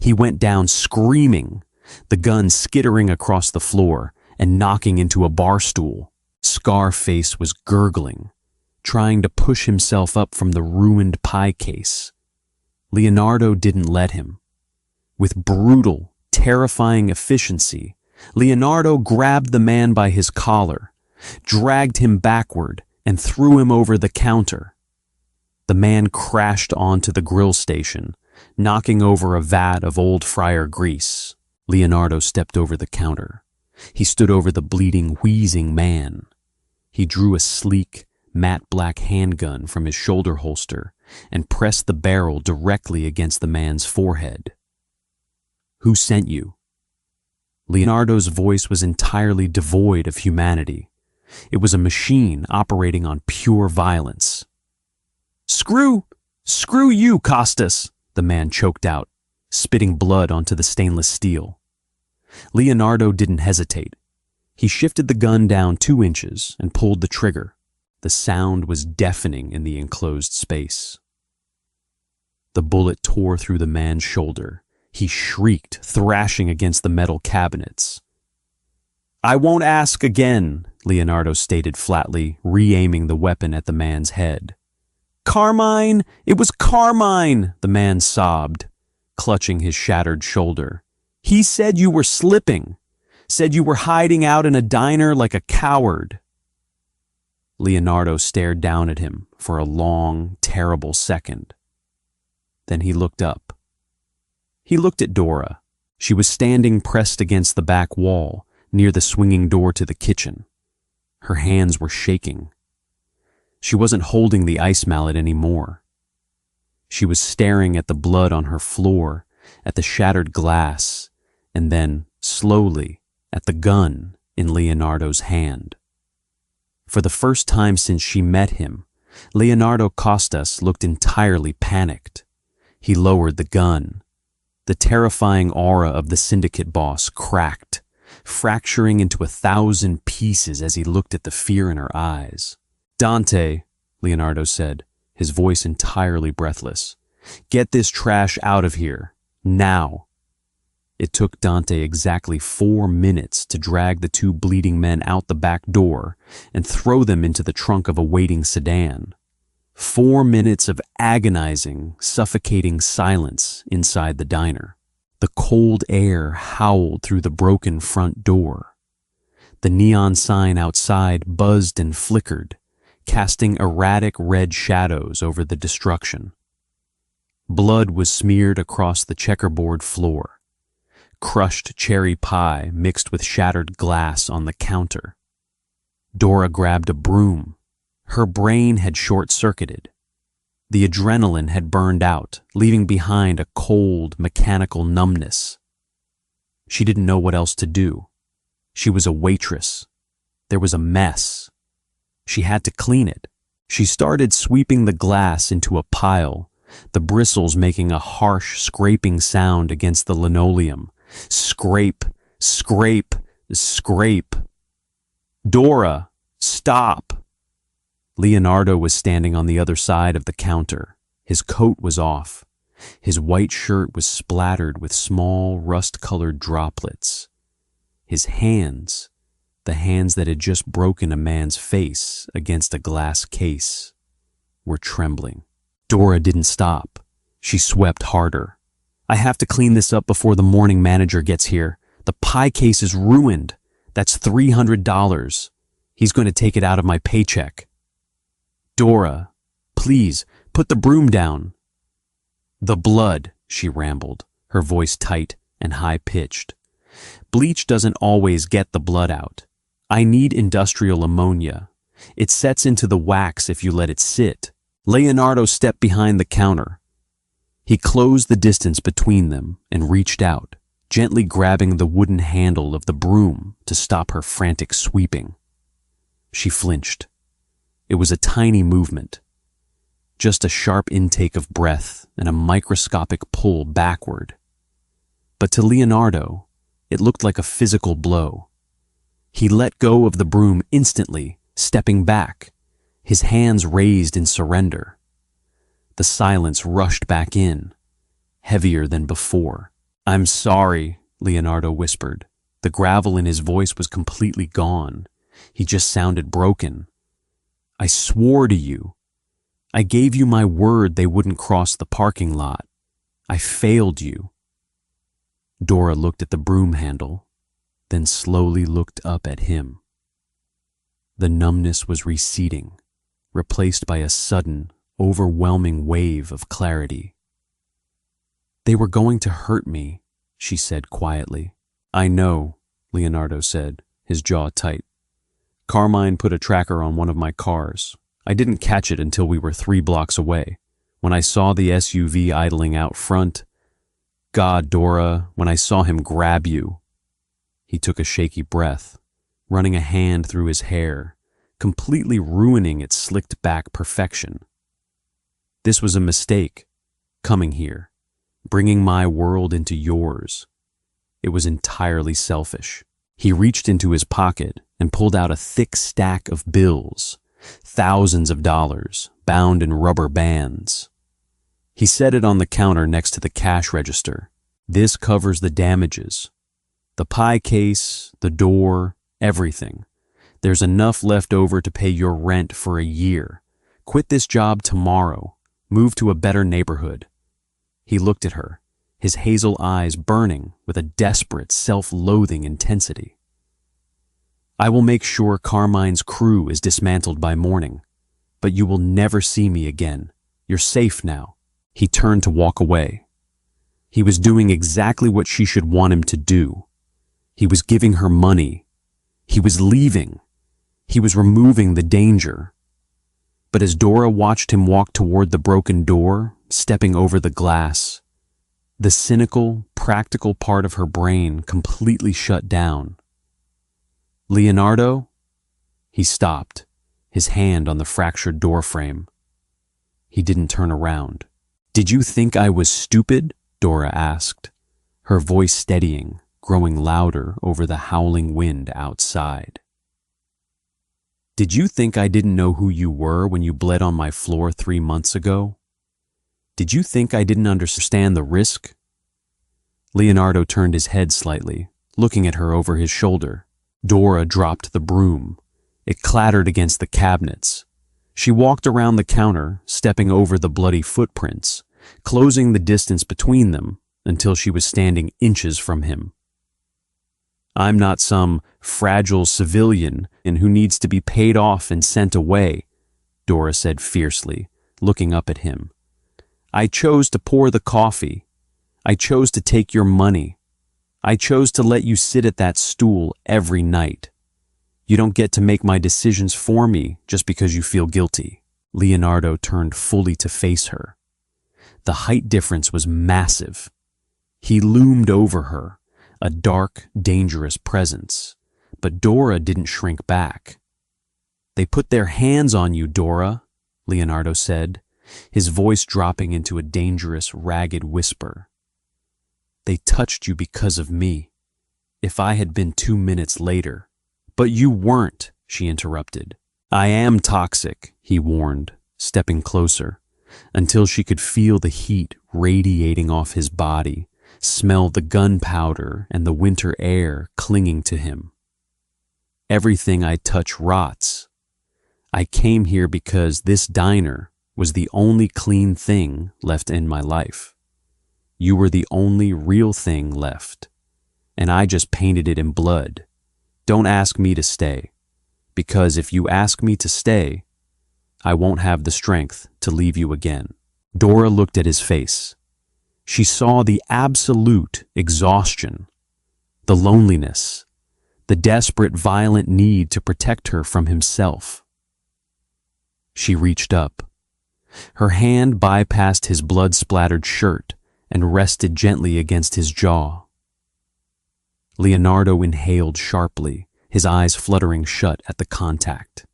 He went down screaming, the gun skittering across the floor and knocking into a bar stool. Scarface was gurgling, trying to push himself up from the ruined pie case. Leonardo didn't let him. With brutal, terrifying efficiency, Leonardo grabbed the man by his collar, dragged him backward, and threw him over the counter. The man crashed onto the grill station, knocking over a vat of old fryer grease. Leonardo stepped over the counter. He stood over the bleeding, wheezing man. He drew a sleek, matte black handgun from his shoulder holster and pressed the barrel directly against the man's forehead. Who sent you? Leonardo's voice was entirely devoid of humanity. It was a machine operating on pure violence. Screw you, Costas, the man choked out, spitting blood onto the stainless steel. Leonardo didn't hesitate. He shifted the gun down 2 inches and pulled the trigger. The sound was deafening in the enclosed space. The bullet tore through the man's shoulder. He shrieked, thrashing against the metal cabinets. I won't ask again, Leonardo stated flatly, re-aiming the weapon at the man's head. Carmine! It was Carmine! The man sobbed, clutching his shattered shoulder. He said you were slipping. Said you were hiding out in a diner like a coward. Leonardo stared down at him for a long, terrible second. Then he looked up. He looked at Dora. She was standing pressed against the back wall, near the swinging door to the kitchen. Her hands were shaking. She wasn't holding the ice mallet anymore. She was staring at the blood on her floor, at the shattered glass, and then, slowly, at the gun in Leonardo's hand. For the first time since she met him, Leonardo Costas looked entirely panicked. He lowered the gun. The terrifying aura of the syndicate boss cracked, fracturing into 1,000 pieces as he looked at the fear in her eyes. "Dante," Leonardo said, his voice entirely breathless, "get this trash out of here, now." It took Dante exactly 4 minutes to drag the 2 bleeding men out the back door and throw them into the trunk of a waiting sedan. 4 minutes of agonizing, suffocating silence inside the diner. The cold air howled through the broken front door. The neon sign outside buzzed and flickered, casting erratic red shadows over the destruction. Blood was smeared across the checkerboard floor. Crushed cherry pie mixed with shattered glass on the counter. Dora grabbed a broom. Her brain had short-circuited. The adrenaline had burned out, leaving behind a cold, mechanical numbness. She didn't know what else to do. She was a waitress. There was a mess. She had to clean it. She started sweeping the glass into a pile, the bristles making a harsh, scraping sound against the linoleum. Scrape, scrape, scrape. "Dora, stop!" Leonardo was standing on the other side of the counter. His coat was off. His white shirt was splattered with small, rust-colored droplets. His hands, the hands that had just broken a man's face against a glass case, were trembling. Dora didn't stop. She swept harder. "I have to clean this up before the morning manager gets here. The pie case is ruined. That's $300. He's going to take it out of my paycheck." "Dora, please, put the broom down." "The blood," she rambled, her voice tight and high-pitched. "Bleach doesn't always get the blood out. I need industrial ammonia. It sets into the wax if you let it sit." Leonardo stepped behind the counter. He closed the distance between them and reached out, gently grabbing the wooden handle of the broom to stop her frantic sweeping. She flinched. It was a tiny movement, just a sharp intake of breath and a microscopic pull backward. But to Leonardo, it looked like a physical blow. He let go of the broom instantly, stepping back, his hands raised in surrender. The silence rushed back in, heavier than before. "I'm sorry," Leonardo whispered. The gravel in his voice was completely gone. He just sounded broken. "I swore to you. I gave you my word they wouldn't cross the parking lot. I failed you." Dora looked at the broom handle, then slowly looked up at him. The numbness was receding, replaced by a sudden, overwhelming wave of clarity. "They were going to hurt me," she said quietly. "I know," Leonardo said, his jaw tight. "Carmine put a tracker on one of my cars. I didn't catch it until we were 3 blocks away. When I saw the SUV idling out front, God, Dora, when I saw him grab you." He took a shaky breath, running a hand through his hair, completely ruining its slicked back perfection. "This was a mistake, coming here, bringing my world into yours. It was entirely selfish." He reached into his pocket and pulled out a thick stack of bills, thousands of dollars, bound in rubber bands. He set it on the counter next to the cash register. "This covers the damages. The pie case, the door, everything. There's enough left over to pay your rent for a year. Quit this job tomorrow. Move to a better neighborhood." He looked at her, his hazel eyes burning with a desperate, self-loathing intensity. "I will make sure Carmine's crew is dismantled by morning, but you will never see me again. You're safe now." He turned to walk away. He was doing exactly what she should want him to do. He was giving her money. He was leaving. He was removing the danger. But as Dora watched him walk toward the broken door, stepping over the glass, the cynical, practical part of her brain completely shut down. "Leonardo?" He stopped, his hand on the fractured door frame. He didn't turn around. "Did you think I was stupid?" Dora asked, her voice steadying, growing louder over the howling wind outside. Did you think I didn't know who you were when you bled on my floor 3 months ago? Did you think I didn't understand the risk? Leonardo turned his head slightly, looking at her over his shoulder. Dora dropped the broom. It clattered against the cabinets. She walked around the counter, stepping over the bloody footprints, closing the distance between them until she was standing inches from him. I'm not some fragile civilian who needs to be paid off and sent away, Dora said fiercely, looking up at him. I chose to pour the coffee. I chose to take your money. I chose to let you sit at that stool every night. You don't get to make my decisions for me just because you feel guilty. Leonardo turned fully to face her. The height difference was massive. He loomed over her, a dark, dangerous presence, but Dora didn't shrink back. They put their hands on you, Dora, Leonardo said, his voice dropping into a dangerous, ragged whisper. They touched you because of me. If I had been 2 minutes later. But you weren't, she interrupted. I am toxic, he warned, stepping closer, until she could feel the heat radiating off his body, smell the gunpowder and the winter air clinging to him. Everything I touch rots. I came here because this diner was the only clean thing left in my life. You were the only real thing left, and I just painted it in blood. Don't ask me to stay, because if you ask me to stay, I won't have the strength to leave you again. Dora looked at his face. She saw the absolute exhaustion, the loneliness, the desperate, violent need to protect her from himself. She reached up. Her hand bypassed his blood-splattered shirt and rested gently against his jaw. Leonardo inhaled sharply, his eyes fluttering shut at the contact.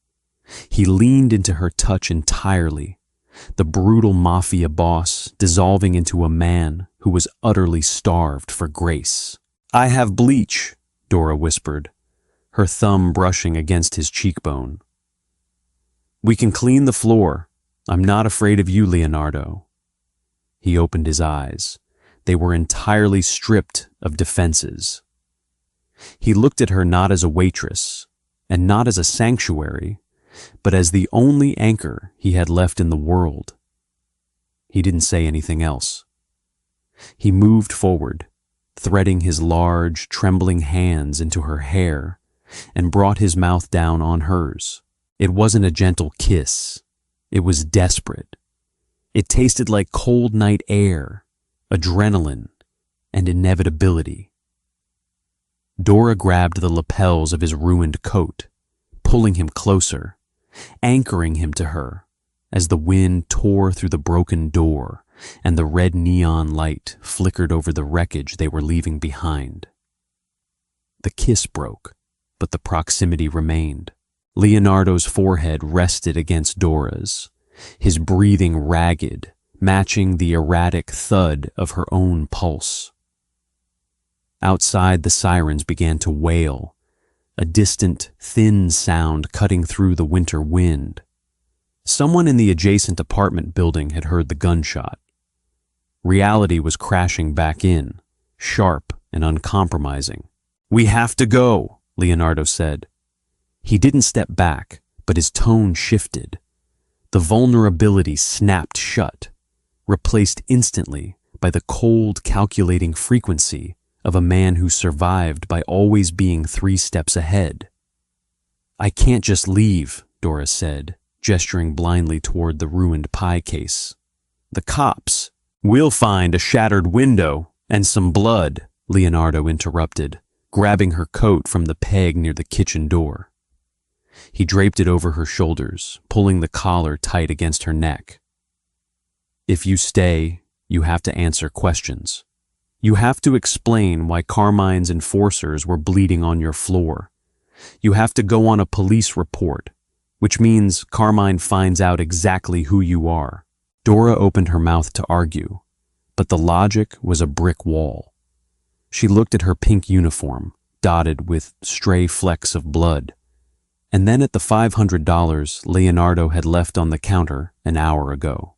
He leaned into her touch entirely, the brutal mafia boss dissolving into a man who was utterly starved for grace. I have bleach, Dora whispered, her thumb brushing against his cheekbone. We can clean the floor. I'm not afraid of you, Leonardo. He opened his eyes. They were entirely stripped of defenses. He looked at her not as a waitress, and not as a sanctuary, but as the only anchor he had left in the world. He didn't say anything else. He moved forward, threading his large, trembling hands into her hair, and brought his mouth down on hers. It wasn't a gentle kiss. It was desperate. It tasted like cold night air, adrenaline, and inevitability. Dora grabbed the lapels of his ruined coat, pulling him closer, anchoring him to her as the wind tore through the broken door and the red neon light flickered over the wreckage they were leaving behind. The kiss broke, but the proximity remained. Leonardo's forehead rested against Dora's, his breathing ragged, matching the erratic thud of her own pulse. Outside, the sirens began to wail, a distant, thin sound cutting through the winter wind. Someone in the adjacent apartment building had heard the gunshot. Reality was crashing back in, sharp and uncompromising. We have to go, Leonardo said. He didn't step back, but his tone shifted. The vulnerability snapped shut, replaced instantly by the cold, calculating frequency of a man who survived by always being 3 steps ahead. I can't just leave, Dora said, gesturing blindly toward the ruined pie case. The cops. We'll find a shattered window and some blood, Leonardo interrupted, grabbing her coat from the peg near the kitchen door. He draped it over her shoulders, pulling the collar tight against her neck. If you stay, you have to answer questions. You have to explain why Carmine's enforcers were bleeding on your floor. You have to go on a police report, which means Carmine finds out exactly who you are. Dora opened her mouth to argue, but the logic was a brick wall. She looked at her pink uniform, dotted with stray flecks of blood, and then at the $500 Leonardo had left on the counter an hour ago.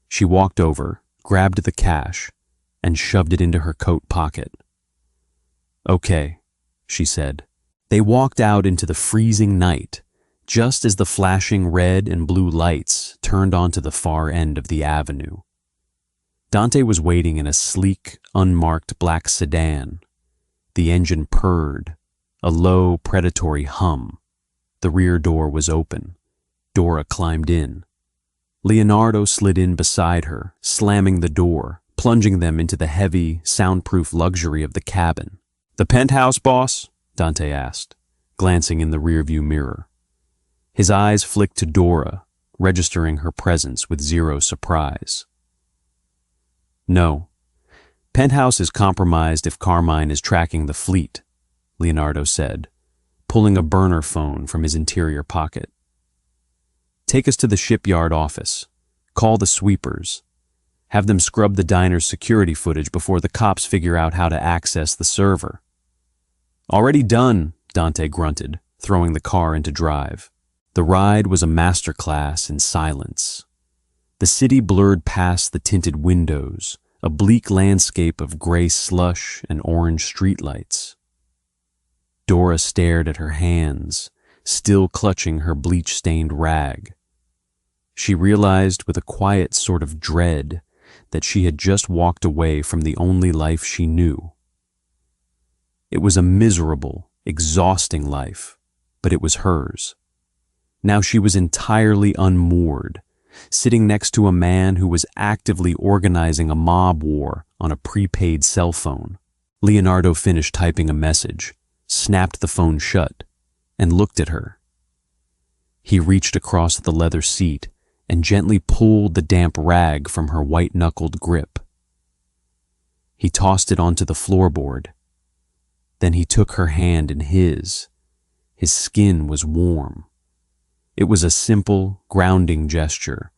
She walked over, grabbed the cash, and shoved it into her coat pocket. "Okay," she said. They walked out into the freezing night, just as the flashing red and blue lights turned onto the far end of the avenue. Dante was waiting in a sleek, unmarked black sedan. The engine purred, a low, predatory hum. The rear door was open. Dora climbed in. Leonardo slid in beside her, slamming the door, plunging them into the heavy, soundproof luxury of the cabin. "The penthouse, boss?" Dante asked, glancing in the rearview mirror. His eyes flicked to Dora, registering her presence with zero surprise. "No. Penthouse is compromised if Carmine is tracking the fleet," Leonardo said, pulling a burner phone from his interior pocket. "Take us to the shipyard office. Call the sweepers. Have them scrub the diner's security footage before the cops figure out how to access the server." "Already done," Dante grunted, throwing the car into drive. The ride was a masterclass in silence. The city blurred past the tinted windows, a bleak landscape of gray slush and orange streetlights. Dora stared at her hands, still clutching her bleach-stained rag. She realized with a quiet sort of dread that she had just walked away from the only life she knew. It was a miserable, exhausting life, but it was hers. Now she was entirely unmoored, sitting next to a man who was actively organizing a mob war on a prepaid cell phone. Leonardo finished typing a message, snapped the phone shut, and looked at her. He reached across the leather seat and gently pulled the damp rag from her white-knuckled grip. He tossed it onto the floorboard. Then he took her hand in his. His skin was warm. It was a simple, grounding gesture,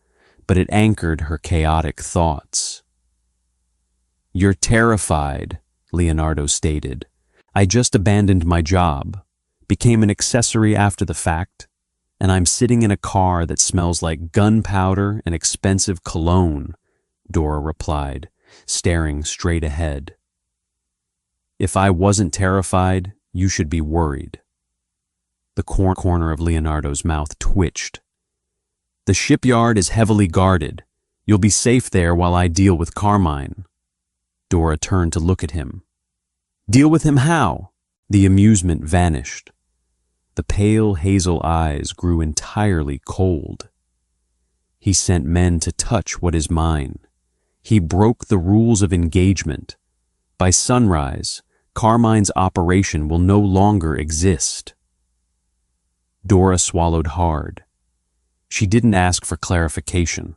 but it anchored her chaotic thoughts. "You're terrified," Leonardo stated. "I just abandoned my job, became an accessory after the fact, and I'm sitting in a car that smells like gunpowder and expensive cologne," Dora replied, staring straight ahead. "If I wasn't terrified, you should be worried." The corner of Leonardo's mouth twitched. "The shipyard is heavily guarded. You'll be safe there while I deal with Carmine." Dora turned to look at him. "Deal with him how?" The amusement vanished. The pale hazel eyes grew entirely cold. "He sent men to touch what is mine. He broke the rules of engagement. By sunrise, Carmine's operation will no longer exist." Dora swallowed hard. She didn't ask for clarification.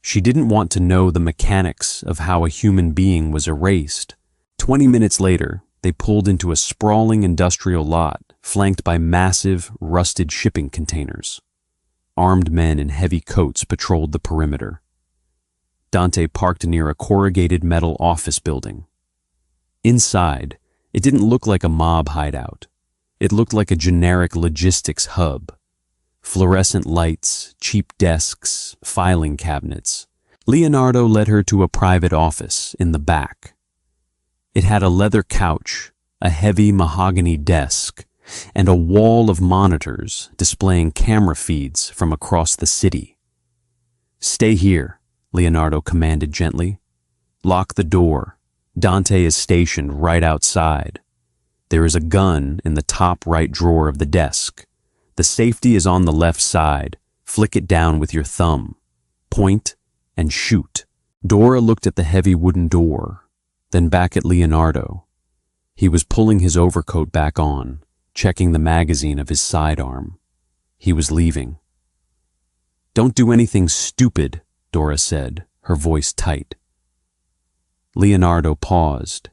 She didn't want to know the mechanics of how a human being was erased. 20 minutes later, they pulled into a sprawling industrial lot flanked by massive, rusted shipping containers. Armed men in heavy coats patrolled the perimeter. Dante parked near a corrugated metal office building. Inside, it didn't look like a mob hideout. It looked like a generic logistics hub. Fluorescent lights, cheap desks, filing cabinets. Leonardo led her to a private office in the back. It had a leather couch, a heavy mahogany desk, and a wall of monitors displaying camera feeds from across the city. "Stay here," Leonardo commanded gently. "Lock the door. Dante is stationed right outside. There is a gun in the top right drawer of the desk. The safety is on the left side. Flick it down with your thumb. Point and shoot." Dora looked at the heavy wooden door, then back at Leonardo. He was pulling his overcoat back on, checking the magazine of his sidearm. He was leaving. "Don't do anything stupid," Dora said, her voice tight. Leonardo paused.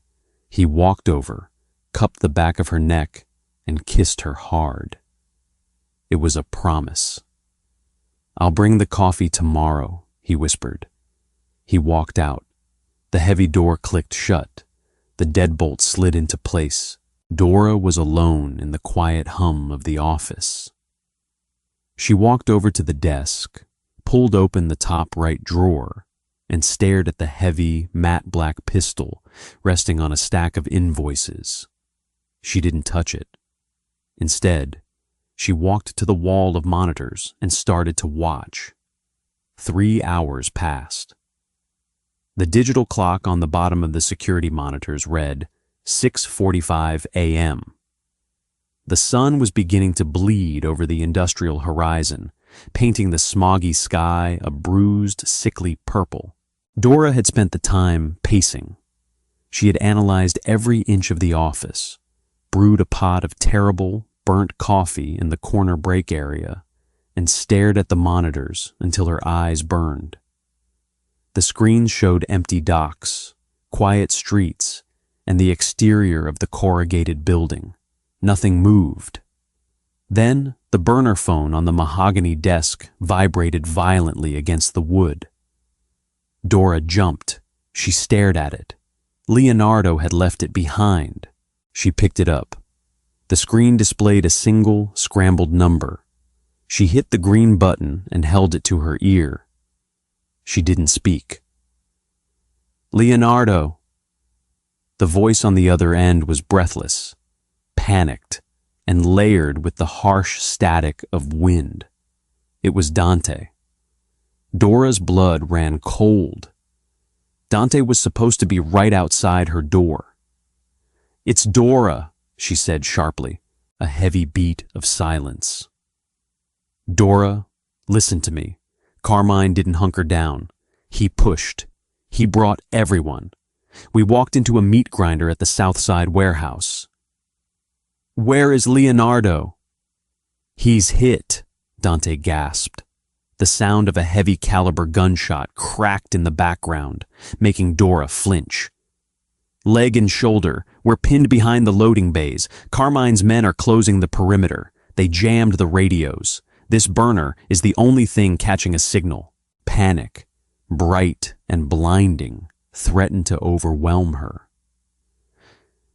He walked over, cupped the back of her neck, and kissed her hard. It was a promise. "I'll bring the coffee tomorrow," he whispered. He walked out. The heavy door clicked shut. The deadbolt slid into place. Dora was alone in the quiet hum of the office. She walked over to the desk, pulled open the top right drawer, and stared at the heavy, matte black pistol resting on a stack of invoices. She didn't touch it. Instead, she walked to the wall of monitors and started to watch. 3 hours passed. The digital clock on the bottom of the security monitors read 6:45 a.m. The sun was beginning to bleed over the industrial horizon, painting the smoggy sky a bruised, sickly purple. Dora had spent the time pacing. She had analyzed every inch of the office, brewed a pot of terrible, burnt coffee in the corner break area, and stared at the monitors until her eyes burned. The screens showed empty docks, quiet streets, and the exterior of the corrugated building. Nothing moved. Then the burner phone on the mahogany desk vibrated violently against the wood. Dora jumped. She stared at it. Leonardo had left it behind. She picked it up. The screen displayed a single, scrambled number. She hit the green button and held it to her ear. She didn't speak. "Leonardo." The voice on the other end was breathless, panicked, and layered with the harsh static of wind. It was Dante. Dora's blood ran cold. Dante was supposed to be right outside her door. "It's Dora," she said sharply, a heavy beat of silence. "Dora, listen to me." Carmine didn't hunker down. He pushed. He brought everyone. We walked into a meat grinder at the South Side warehouse. "Where is Leonardo?" "He's hit," Dante gasped. The sound of a heavy caliber gunshot cracked in the background, making Dora flinch. "Leg and shoulder. We're pinned behind the loading bays. Carmine's men are closing the perimeter. They jammed the radios. This burner is the only thing catching a signal." Panic, bright and blinding, threatened to overwhelm her.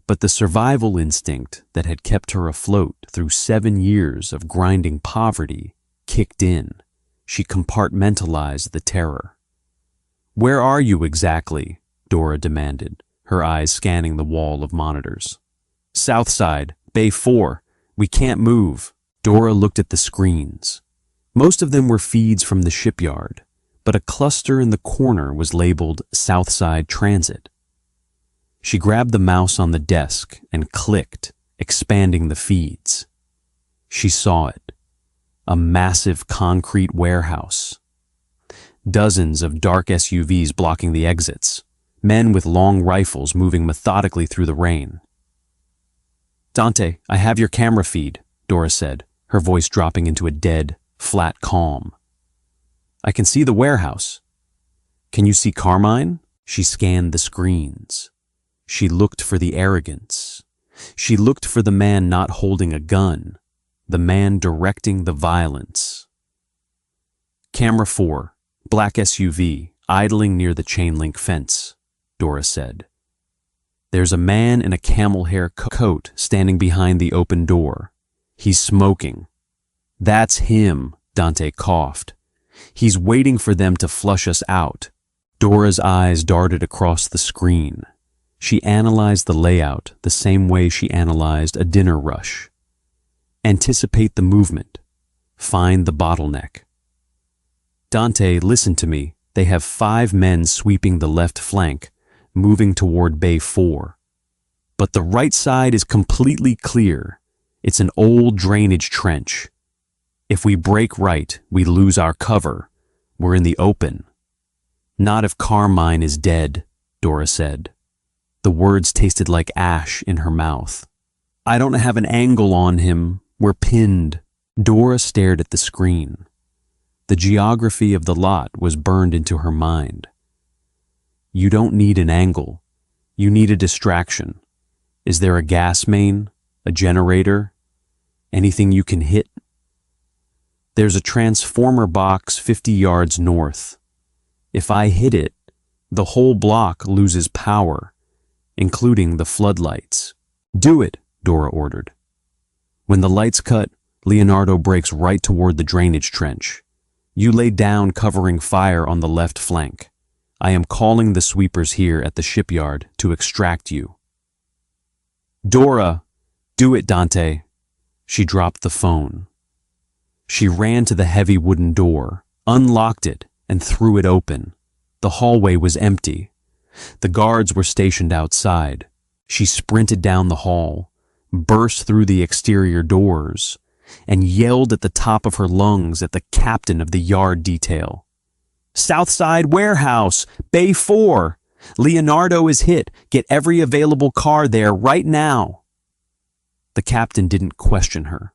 But the survival instinct that had kept her afloat through 7 years of grinding poverty kicked in. She compartmentalized the terror. "Where are you exactly?" Dora demanded, her eyes scanning the wall of monitors. "South Side, Bay 4. We can't move." Dora looked at the screens. Most of them were feeds from the shipyard, but a cluster in the corner was labeled Southside Transit. She grabbed the mouse on the desk and clicked, expanding the feeds. She saw it. A massive concrete warehouse. Dozens of dark SUVs blocking the exits. Men with long rifles moving methodically through the rain. "Dante, I have your camera feed," Dora said, her voice dropping into a dead, flat calm. "I can see the warehouse." "Can you see Carmine?" She scanned the screens. She looked for the arrogance. She looked for the man not holding a gun, the man directing the violence. "Camera 4, black SUV, idling near the chain-link fence," Dora said. "There's a man in a camel hair coat standing behind the open door. He's smoking." "That's him," Dante coughed. "He's waiting for them to flush us out." Dora's eyes darted across the screen. She analyzed the layout the same way she analyzed a dinner rush. Anticipate the movement. Find the bottleneck. "Dante, listen to me. They have 5 men sweeping the left flank, moving toward Bay 4. But the right side is completely clear. It's an old drainage trench. If we break right, we lose our cover. We're in the open." "Not if Carmine is dead," Dora said. The words tasted like ash in her mouth. "I don't have an angle on him. We're pinned." Dora stared at the screen. The geography of the lot was burned into her mind. "You don't need an angle. You need a distraction. Is there a gas main? A generator? Anything you can hit?" "There's a transformer box 50 yards north. If I hit it, the whole block loses power. including the floodlights. "Do it," Dora ordered. When the lights cut, Leonardo breaks right toward the drainage trench. "You lay down covering fire on the left flank. I am calling the sweepers here at the shipyard to extract you." "Dora, do it, Dante." She dropped the phone. She ran to the heavy wooden door, unlocked it, and threw it open. The hallway was empty. The guards were stationed outside. She sprinted down the hall, burst through the exterior doors, and yelled at the top of her lungs at the captain of the yard detail. "Southside Warehouse, Bay 4. Leonardo is hit. Get every available car there right now." The captain didn't question her.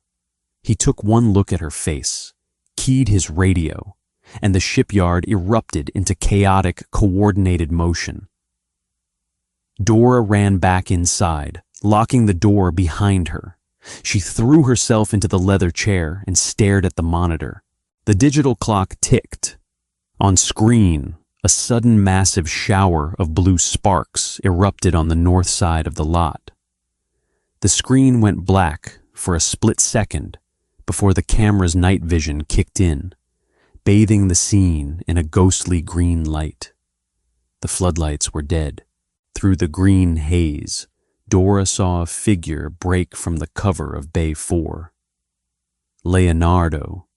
He took one look at her face, keyed his radio, and the shipyard erupted into chaotic, coordinated motion. Dora ran back inside, locking the door behind her. She threw herself into the leather chair and stared at the monitor. The digital clock ticked. On screen, a sudden massive shower of blue sparks erupted on the north side of the lot. The screen went black for a split second before the camera's night vision kicked in, bathing the scene in a ghostly green light. The floodlights were dead. Through the green haze, Dora saw a figure break from the cover of Bay 4. Leonardo.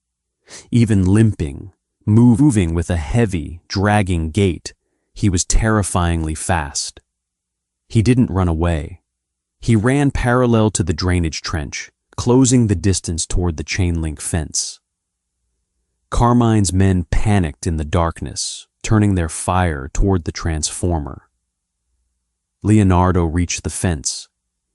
Even limping, moving with a heavy, dragging gait, he was terrifyingly fast. He didn't run away. He ran parallel to the drainage trench, closing the distance toward the chain-link fence. Carmine's men panicked in the darkness, turning their fire toward the transformer. Leonardo reached the fence.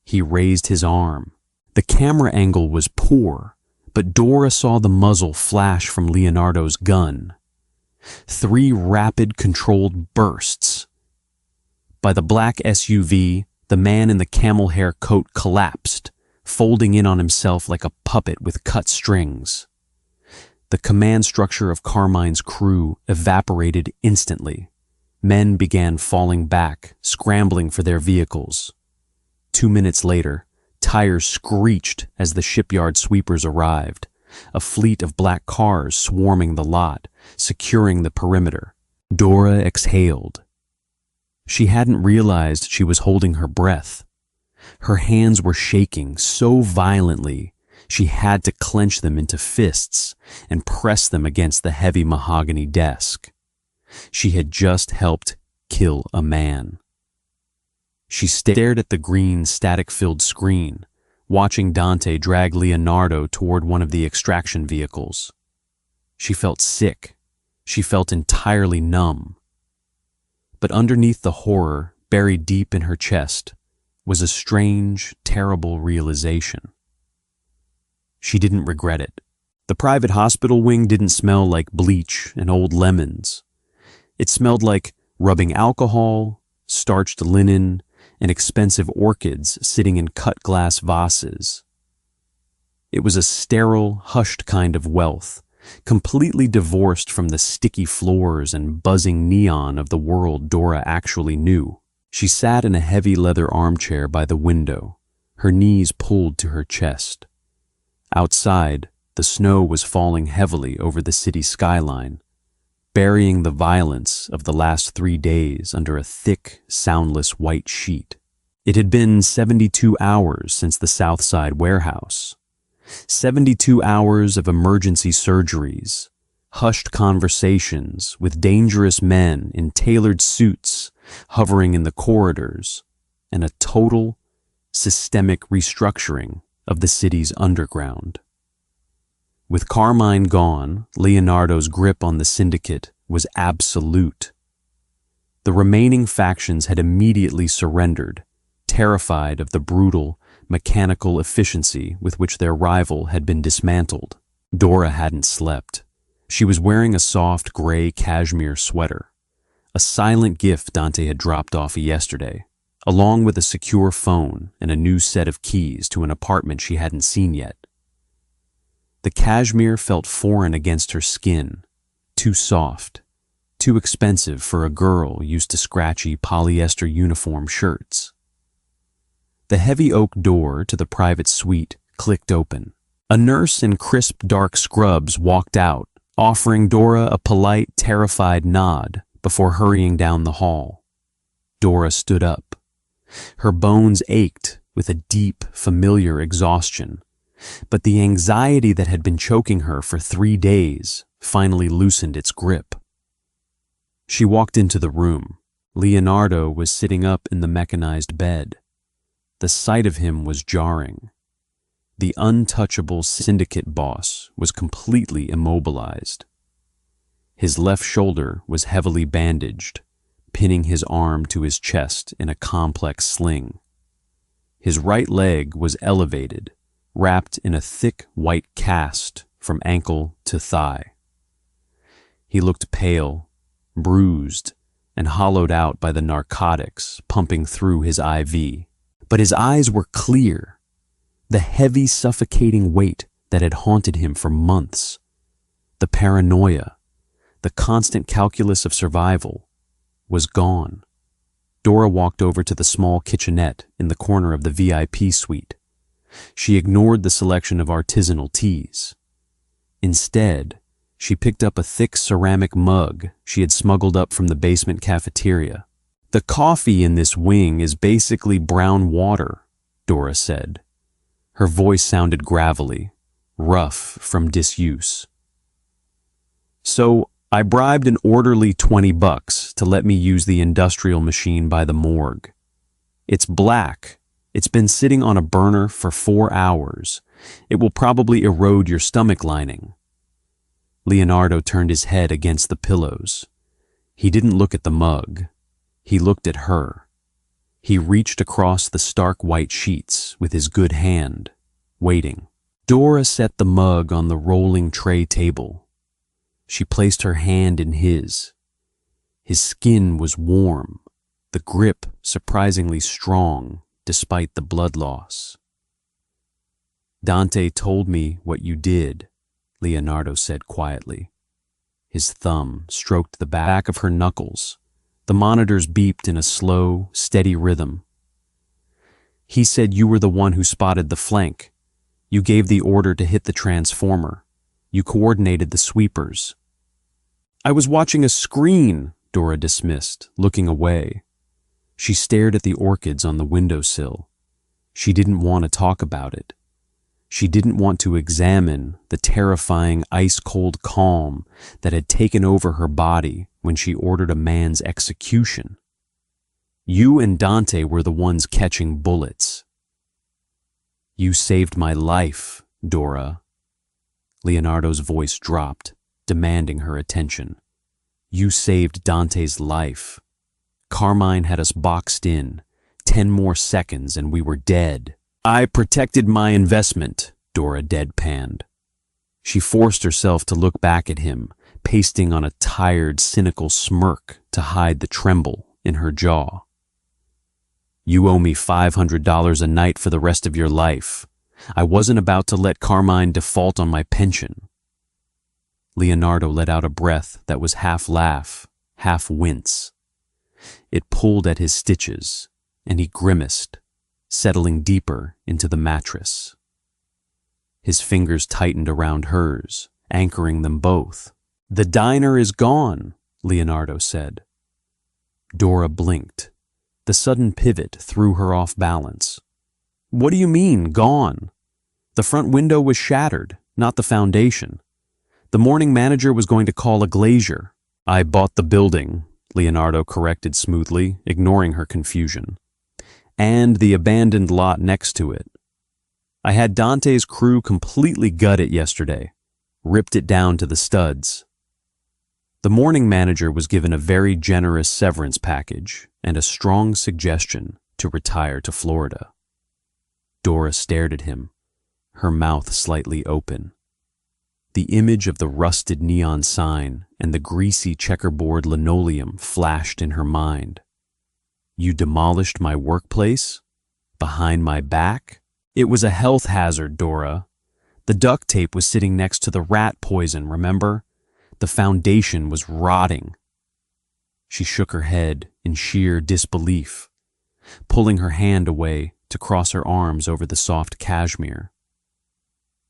He raised his arm. The camera angle was poor, but Dora saw the muzzle flash from Leonardo's gun. 3 rapid, controlled bursts. By the black SUV, the man in the camel hair coat collapsed, folding in on himself like a puppet with cut strings. The command structure of Carmine's crew evaporated instantly. Men began falling back, scrambling for their vehicles. 2 minutes later, tires screeched as the shipyard sweepers arrived, a fleet of black cars swarming the lot, securing the perimeter. Dora exhaled. She hadn't realized she was holding her breath. Her hands were shaking so violently she had to clench them into fists and press them against the heavy mahogany desk. She had just helped kill a man. She stared at the green, static-filled screen, watching Dante drag Leonardo toward one of the extraction vehicles. She felt sick. She felt entirely numb. But underneath the horror, buried deep in her chest, was a strange, terrible realization. She didn't regret it. The private hospital wing didn't smell like bleach and old lemons. It smelled like rubbing alcohol, starched linen, and expensive orchids sitting in cut glass vases. It was a sterile, hushed kind of wealth, completely divorced from the sticky floors and buzzing neon of the world Dora actually knew. She sat in a heavy leather armchair by the window, her knees pulled to her chest. Outside, the snow was falling heavily over the city skyline, burying the violence of the last 3 days under a thick, soundless white sheet. It had been 72 hours since the Southside Warehouse. 72 hours of emergency surgeries, hushed conversations with dangerous men in tailored suits hovering in the corridors, and a total, systemic restructuring of the city's underground. With Carmine gone, Leonardo's grip on the syndicate was absolute. The remaining factions had immediately surrendered, terrified of the brutal, mechanical efficiency with which their rival had been dismantled. Dora hadn't slept. She was wearing a soft gray cashmere sweater, a silent gift Dante had dropped off yesterday, along with a secure phone and a new set of keys to an apartment she hadn't seen yet. The cashmere felt foreign against her skin, too soft, too expensive for a girl used to scratchy polyester uniform shirts. The heavy oak door to the private suite clicked open. A nurse in crisp dark scrubs walked out, offering Dora a polite, terrified nod before hurrying down the hall. Dora stood up. Her bones ached with a deep, familiar exhaustion, but the anxiety that had been choking her for 3 days finally loosened its grip. She walked into the room. Leonardo was sitting up in the mechanized bed. The sight of him was jarring. The untouchable syndicate boss was completely immobilized. His left shoulder was heavily bandaged, pinning his arm to his chest in a complex sling. His right leg was elevated, wrapped in a thick white cast from ankle to thigh. He looked pale, bruised, and hollowed out by the narcotics pumping through his IV. But his eyes were clear. The heavy, suffocating weight that had haunted him for months, the paranoia, the constant calculus of survival, was gone. Dora walked over to the small kitchenette in the corner of the VIP suite. She ignored the selection of artisanal teas. Instead, she picked up a thick ceramic mug she had smuggled up from the basement cafeteria. "The coffee in this wing is basically brown water," Dora said. Her voice sounded gravelly, rough from disuse. "So I bribed an orderly $20 to let me use the industrial machine by the morgue. It's black. It's been sitting on a burner for 4 hours. It will probably erode your stomach lining." Leonardo turned his head against the pillows. He didn't look at the mug. He looked at her. He reached across the stark white sheets with his good hand, waiting. Dora set the mug on the rolling tray table. She placed her hand in his. His skin was warm, the grip surprisingly strong despite the blood loss. "Dante told me what you did," Leonardo said quietly. His thumb stroked the back of her knuckles. The monitors beeped in a slow, steady rhythm. "He said you were the one who spotted the flank. You gave the order to hit the transformer. You coordinated the sweepers." "I was watching a screen," Dora dismissed, looking away. She stared at the orchids on the windowsill. She didn't want to talk about it. She didn't want to examine the terrifying ice-cold calm that had taken over her body when she ordered a man's execution. "You and Dante were the ones catching bullets." "You saved my life, Dora." Leonardo's voice dropped, demanding her attention. "You saved Dante's life. Carmine had us boxed in. 10 more seconds and we were dead." "I protected my investment," Dora deadpanned. She forced herself to look back at him, pasting on a tired, cynical smirk to hide the tremble in her jaw. "You owe me $500 a night for the rest of your life. I wasn't about to let Carmine default on my pension." Leonardo let out a breath that was half laugh, half wince. It pulled at his stitches, and he grimaced, settling deeper into the mattress. His fingers tightened around hers, anchoring them both. "The diner is gone," Leonardo said. Dora blinked. The sudden pivot threw her off balance. "What do you mean, gone? The front window was shattered, not the foundation. The morning manager was going to call a glazier." "I bought the building," Leonardo corrected smoothly, ignoring her confusion. "And the abandoned lot next to it. I had Dante's crew completely gut it yesterday, ripped it down to the studs." The morning manager was given a very generous severance package and a strong suggestion to retire to Florida. Dora stared at him, her mouth slightly open. The image of the rusted neon sign and the greasy checkerboard linoleum flashed in her mind. "You demolished my workplace? Behind my back?" "It was a health hazard, Dora. The duct tape was sitting next to the rat poison, remember? The foundation was rotting." She shook her head in sheer disbelief. Pulling her hand away, to cross her arms over the soft cashmere.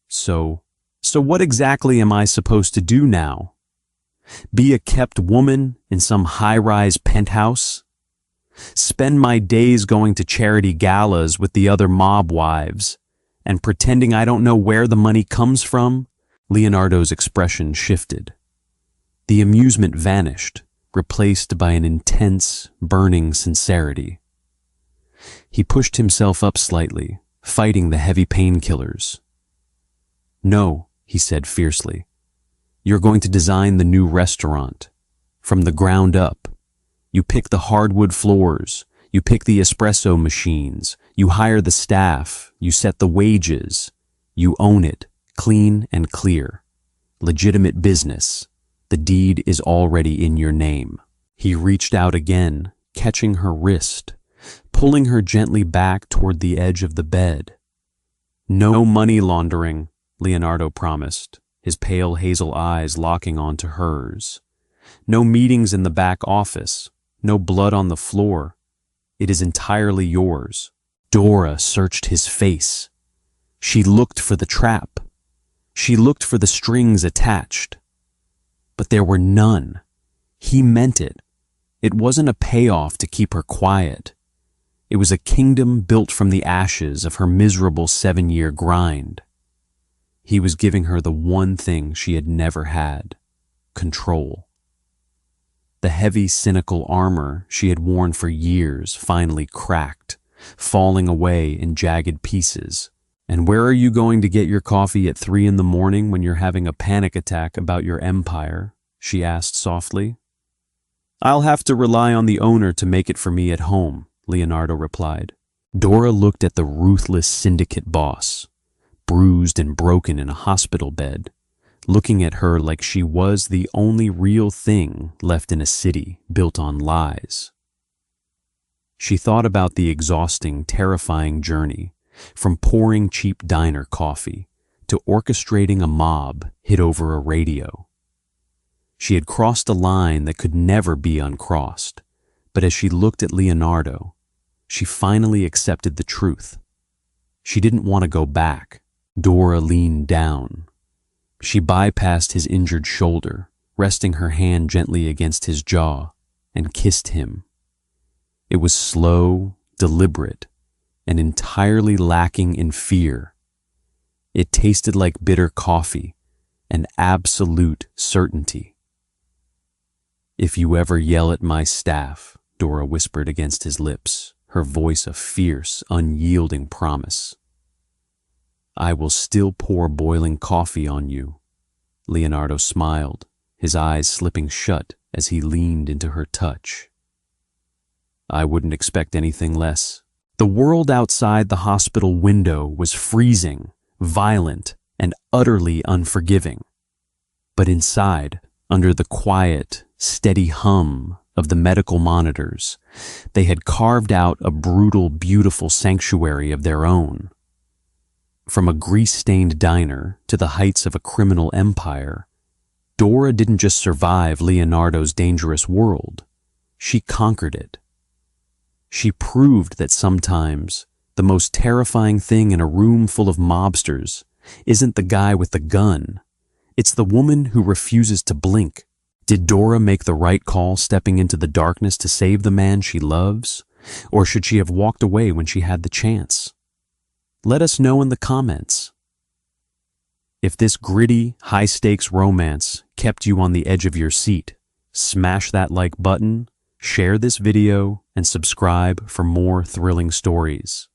So what exactly am I supposed to do now? Be a kept woman in some high-rise penthouse? Spend my days going to charity galas with the other mob wives and pretending I don't know where the money comes from? Leonardo's expression shifted. The amusement vanished, replaced by an intense, burning sincerity. He pushed himself up slightly, fighting the heavy painkillers. No, he said fiercely. You're going to design the new restaurant. From the ground up. You pick the hardwood floors. You pick the espresso machines. You hire the staff. You set the wages. You own it, clean and clear. Legitimate business. The deed is already in your name. He reached out again, catching her wrist, pulling her gently back toward the edge of the bed. No money laundering, Leonardo promised, his pale hazel eyes locking onto hers. No meetings in the back office, no blood on the floor. It is entirely yours. Dora searched his face. She looked for the trap. She looked for the strings attached. But there were none. He meant it. It wasn't a payoff to keep her quiet. It was a kingdom built from the ashes of her miserable 7-year grind. He was giving her the one thing she had never had: control. The heavy, cynical armor she had worn for years finally cracked, falling away in jagged pieces. And where are you going to get your coffee at 3 in the morning when you're having a panic attack about your empire? She asked softly. I'll have to rely on the owner to make it for me at home, Leonardo replied. Dora looked at the ruthless syndicate boss, bruised and broken in a hospital bed, looking at her like she was the only real thing left in a city built on lies. She thought about the exhausting, terrifying journey from pouring cheap diner coffee to orchestrating a mob hid over a radio. She had crossed a line that could never be uncrossed, but as she looked at Leonardo, she finally accepted the truth. She didn't want to go back. Dora leaned down. She bypassed his injured shoulder, resting her hand gently against his jaw, and kissed him. It was slow, deliberate, and entirely lacking in fear. It tasted like bitter coffee, an absolute certainty. If you ever yell at my staff, Dora whispered against his lips, her voice a fierce, unyielding promise. I will still pour boiling coffee on you. Leonardo smiled, his eyes slipping shut as he leaned into her touch. I wouldn't expect anything less. The world outside the hospital window was freezing, violent, and utterly unforgiving. But inside, under the quiet, steady hum of the medical monitors, they had carved out a brutal, beautiful sanctuary of their own. From a grease-stained diner to the heights of a criminal empire, Dora didn't just survive Leonardo's dangerous world, she conquered it. She proved that sometimes the most terrifying thing in a room full of mobsters isn't the guy with the gun, it's the woman who refuses to blink. Did Dora make the right call stepping into the darkness to save the man she loves? Or should she have walked away when she had the chance? Let us know in the comments. If this gritty, high-stakes romance kept you on the edge of your seat, smash that like button, share this video, and subscribe for more thrilling stories.